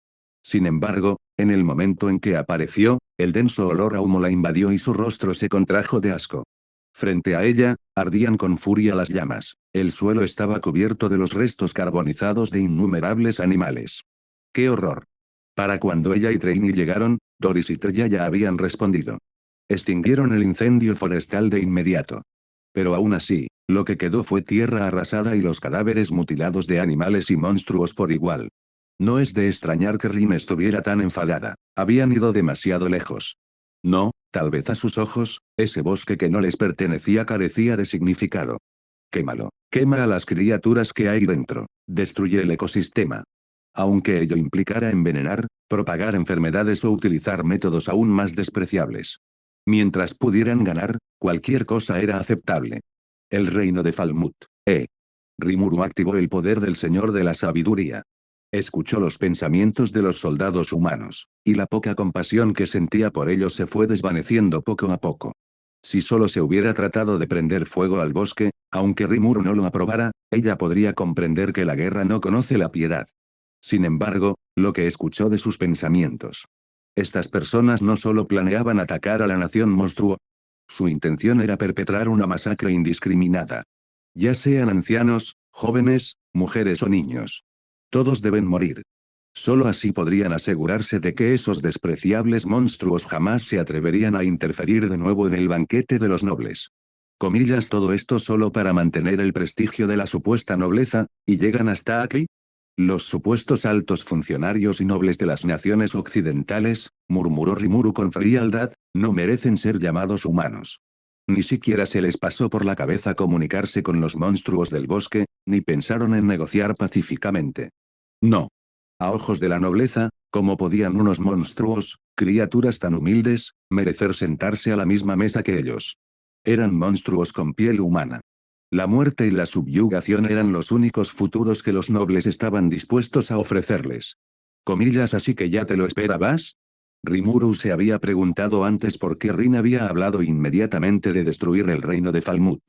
Sin embargo, en el momento en que apareció, el denso olor a humo la invadió y su rostro se contrajo de asco. Frente a ella, ardían con furia las llamas. El suelo estaba cubierto de los restos carbonizados de innumerables animales. ¡Qué horror! Para cuando ella y Traini llegaron, Doris y Trella ya habían respondido. Extinguieron el incendio forestal de inmediato. Pero aún así, lo que quedó fue tierra arrasada y los cadáveres mutilados de animales y monstruos por igual. No es de extrañar que Rin estuviera tan enfadada. Habían ido demasiado lejos. No, tal vez a sus ojos, ese bosque que no les pertenecía carecía de significado. Quémalo. Quema a las criaturas que hay dentro. Destruye el ecosistema. Aunque ello implicara envenenar, propagar enfermedades o utilizar métodos aún más despreciables. Mientras pudieran ganar, cualquier cosa era aceptable. El reino de Falmut. Rimuru activó el poder del Señor de la Sabiduría. Escuchó los pensamientos de los soldados humanos, y la poca compasión que sentía por ellos se fue desvaneciendo poco a poco. Si solo se hubiera tratado de prender fuego al bosque, aunque Rimuru no lo aprobara, ella podría comprender que la guerra no conoce la piedad. Sin embargo, lo que escuchó de sus pensamientos. Estas personas no solo planeaban atacar a la nación monstruo. Su intención era perpetrar una masacre indiscriminada. Ya sean ancianos, jóvenes, mujeres o niños. Todos deben morir. Solo así podrían asegurarse de que esos despreciables monstruos jamás se atreverían a interferir de nuevo en el banquete de los nobles. Comillas, todo esto solo para mantener el prestigio de la supuesta nobleza, ¿y llegan hasta aquí? Los supuestos altos funcionarios y nobles de las naciones occidentales, murmuró Rimuru con frialdad, no merecen ser llamados humanos. Ni siquiera se les pasó por la cabeza comunicarse con los monstruos del bosque, ni pensaron en negociar pacíficamente. No. A ojos de la nobleza, ¿cómo podían unos monstruos, criaturas tan humildes, merecer sentarse a la misma mesa que ellos? Eran monstruos con piel humana. La muerte y la subyugación eran los únicos futuros que los nobles estaban dispuestos a ofrecerles. Comillas, así que ya te lo esperabas. Rimuru se había preguntado antes por qué Rin había hablado inmediatamente de destruir el reino de Falmut.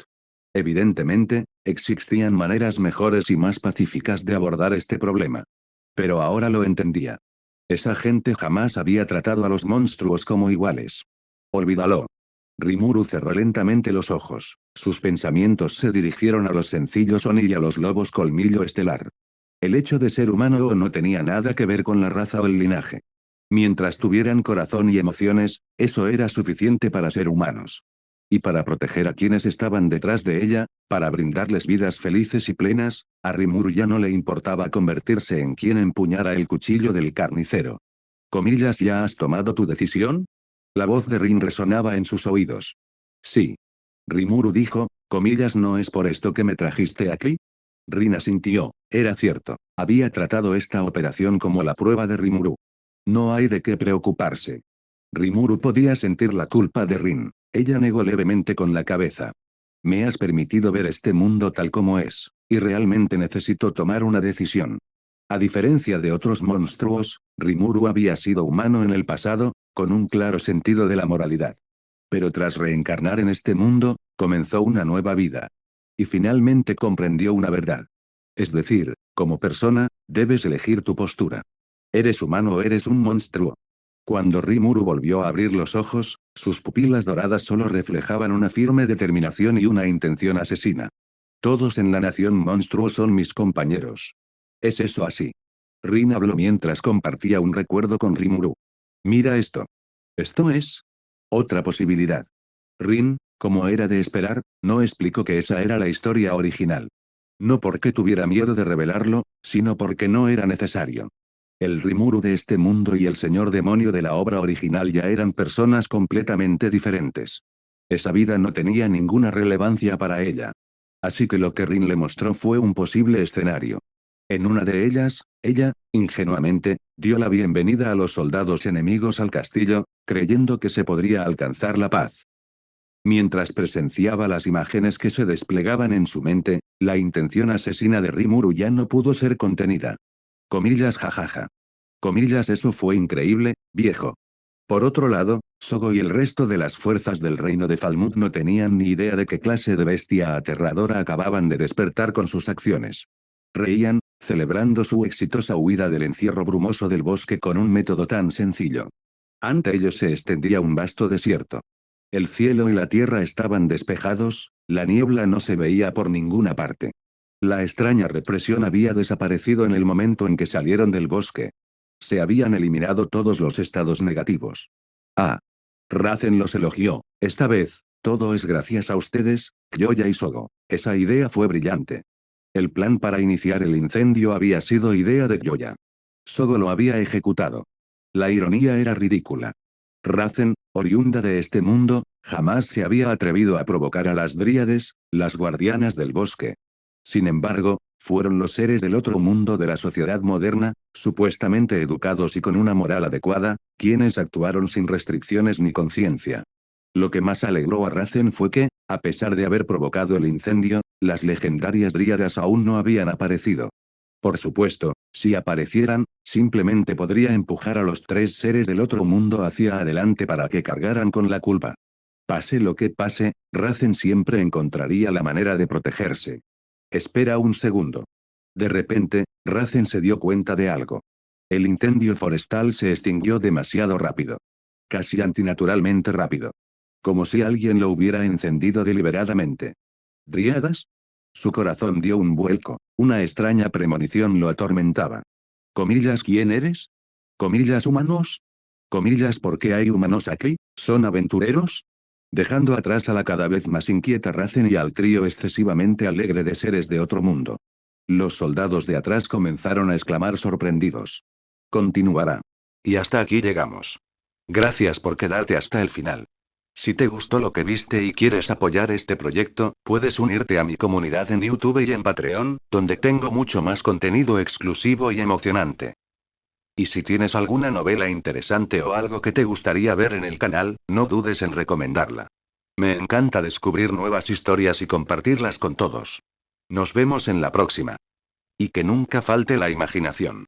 Evidentemente, existían maneras mejores y más pacíficas de abordar este problema. Pero ahora lo entendía. Esa gente jamás había tratado a los monstruos como iguales. Olvídalo. Rimuru cerró lentamente los ojos. Sus pensamientos se dirigieron a los sencillos Oni y a los lobos colmillo estelar. El hecho de ser humano o no tenía nada que ver con la raza o el linaje. Mientras tuvieran corazón y emociones, eso era suficiente para ser humanos. Y para proteger a quienes estaban detrás de ella, para brindarles vidas felices y plenas, a Rimuru ya no le importaba convertirse en quien empuñara el cuchillo del carnicero. Comillas, ¿ya has tomado tu decisión? La voz de Rin resonaba en sus oídos. Sí. Rimuru dijo, comillas, ¿no es por esto que me trajiste aquí? Rin asintió, era cierto, había tratado esta operación como la prueba de Rimuru. No hay de qué preocuparse. Rimuru podía sentir la culpa de Rin. Ella negó levemente con la cabeza. Me has permitido ver este mundo tal como es, y realmente necesito tomar una decisión. A diferencia de otros monstruos, Rimuru había sido humano en el pasado, con un claro sentido de la moralidad. Pero tras reencarnar en este mundo, comenzó una nueva vida. Y finalmente comprendió una verdad. Es decir, como persona, debes elegir tu postura. ¿Eres humano o eres un monstruo? Cuando Rimuru volvió a abrir los ojos, sus pupilas doradas solo reflejaban una firme determinación y una intención asesina. Todos en la nación monstruo son mis compañeros. ¿Es eso así? Rin habló mientras compartía un recuerdo con Rimuru. Mira esto. Esto es otra posibilidad. Rin, como era de esperar, no explicó que esa era la historia original. No porque tuviera miedo de revelarlo, sino porque no era necesario. El Rimuru de este mundo y el señor demonio de la obra original ya eran personas completamente diferentes. Esa vida no tenía ninguna relevancia para ella. Así que lo que Rin le mostró fue un posible escenario. En una de ellas, ella, ingenuamente, dio la bienvenida a los soldados enemigos al castillo, creyendo que se podría alcanzar la paz. Mientras presenciaba las imágenes que se desplegaban en su mente, la intención asesina de Rimuru ya no pudo ser contenida. Comillas jajaja. Comillas eso fue increíble, viejo. Por otro lado, Sogo y el resto de las fuerzas del reino de Falmouth no tenían ni idea de qué clase de bestia aterradora acababan de despertar con sus acciones. Reían, celebrando su exitosa huida del encierro brumoso del bosque con un método tan sencillo. Ante ellos se extendía un vasto desierto. El cielo y la tierra estaban despejados, la niebla no se veía por ninguna parte. La extraña represión había desaparecido en el momento en que salieron del bosque. Se habían eliminado todos los estados negativos. Ah. Razen los elogió. Esta vez, todo es gracias a ustedes, Kyoya y Sogo. Esa idea fue brillante. El plan para iniciar el incendio había sido idea de Kyoya. Sogo lo había ejecutado. La ironía era ridícula. Razen, oriunda de este mundo, jamás se había atrevido a provocar a las dríades, las guardianas del bosque. Sin embargo, fueron los seres del otro mundo de la sociedad moderna, supuestamente educados y con una moral adecuada, quienes actuaron sin restricciones ni conciencia. Lo que más alegró a Razen fue que, a pesar de haber provocado el incendio, las legendarias dríadas aún no habían aparecido. Por supuesto, si aparecieran, simplemente podría empujar a los tres seres del otro mundo hacia adelante para que cargaran con la culpa. Pase lo que pase, Razen siempre encontraría la manera de protegerse. Espera un segundo. De repente, Razen se dio cuenta de algo. El incendio forestal se extinguió demasiado rápido. Casi antinaturalmente rápido. Como si alguien lo hubiera encendido deliberadamente. ¿Dríadas? Su corazón dio un vuelco, una extraña premonición lo atormentaba. Comillas, ¿quién eres? Comillas, humanos. Comillas, ¿por qué hay humanos aquí? ¿Son aventureros? Dejando atrás a la cada vez más inquieta Razen y al trío excesivamente alegre de seres de otro mundo. Los soldados de atrás comenzaron a exclamar sorprendidos. Continuará. Y hasta aquí llegamos. Gracias por quedarte hasta el final. Si te gustó lo que viste y quieres apoyar este proyecto, puedes unirte a mi comunidad en YouTube y en Patreon, donde tengo mucho más contenido exclusivo y emocionante. Y si tienes alguna novela interesante o algo que te gustaría ver en el canal, no dudes en recomendarla. Me encanta descubrir nuevas historias y compartirlas con todos. Nos vemos en la próxima. Y que nunca falte la imaginación.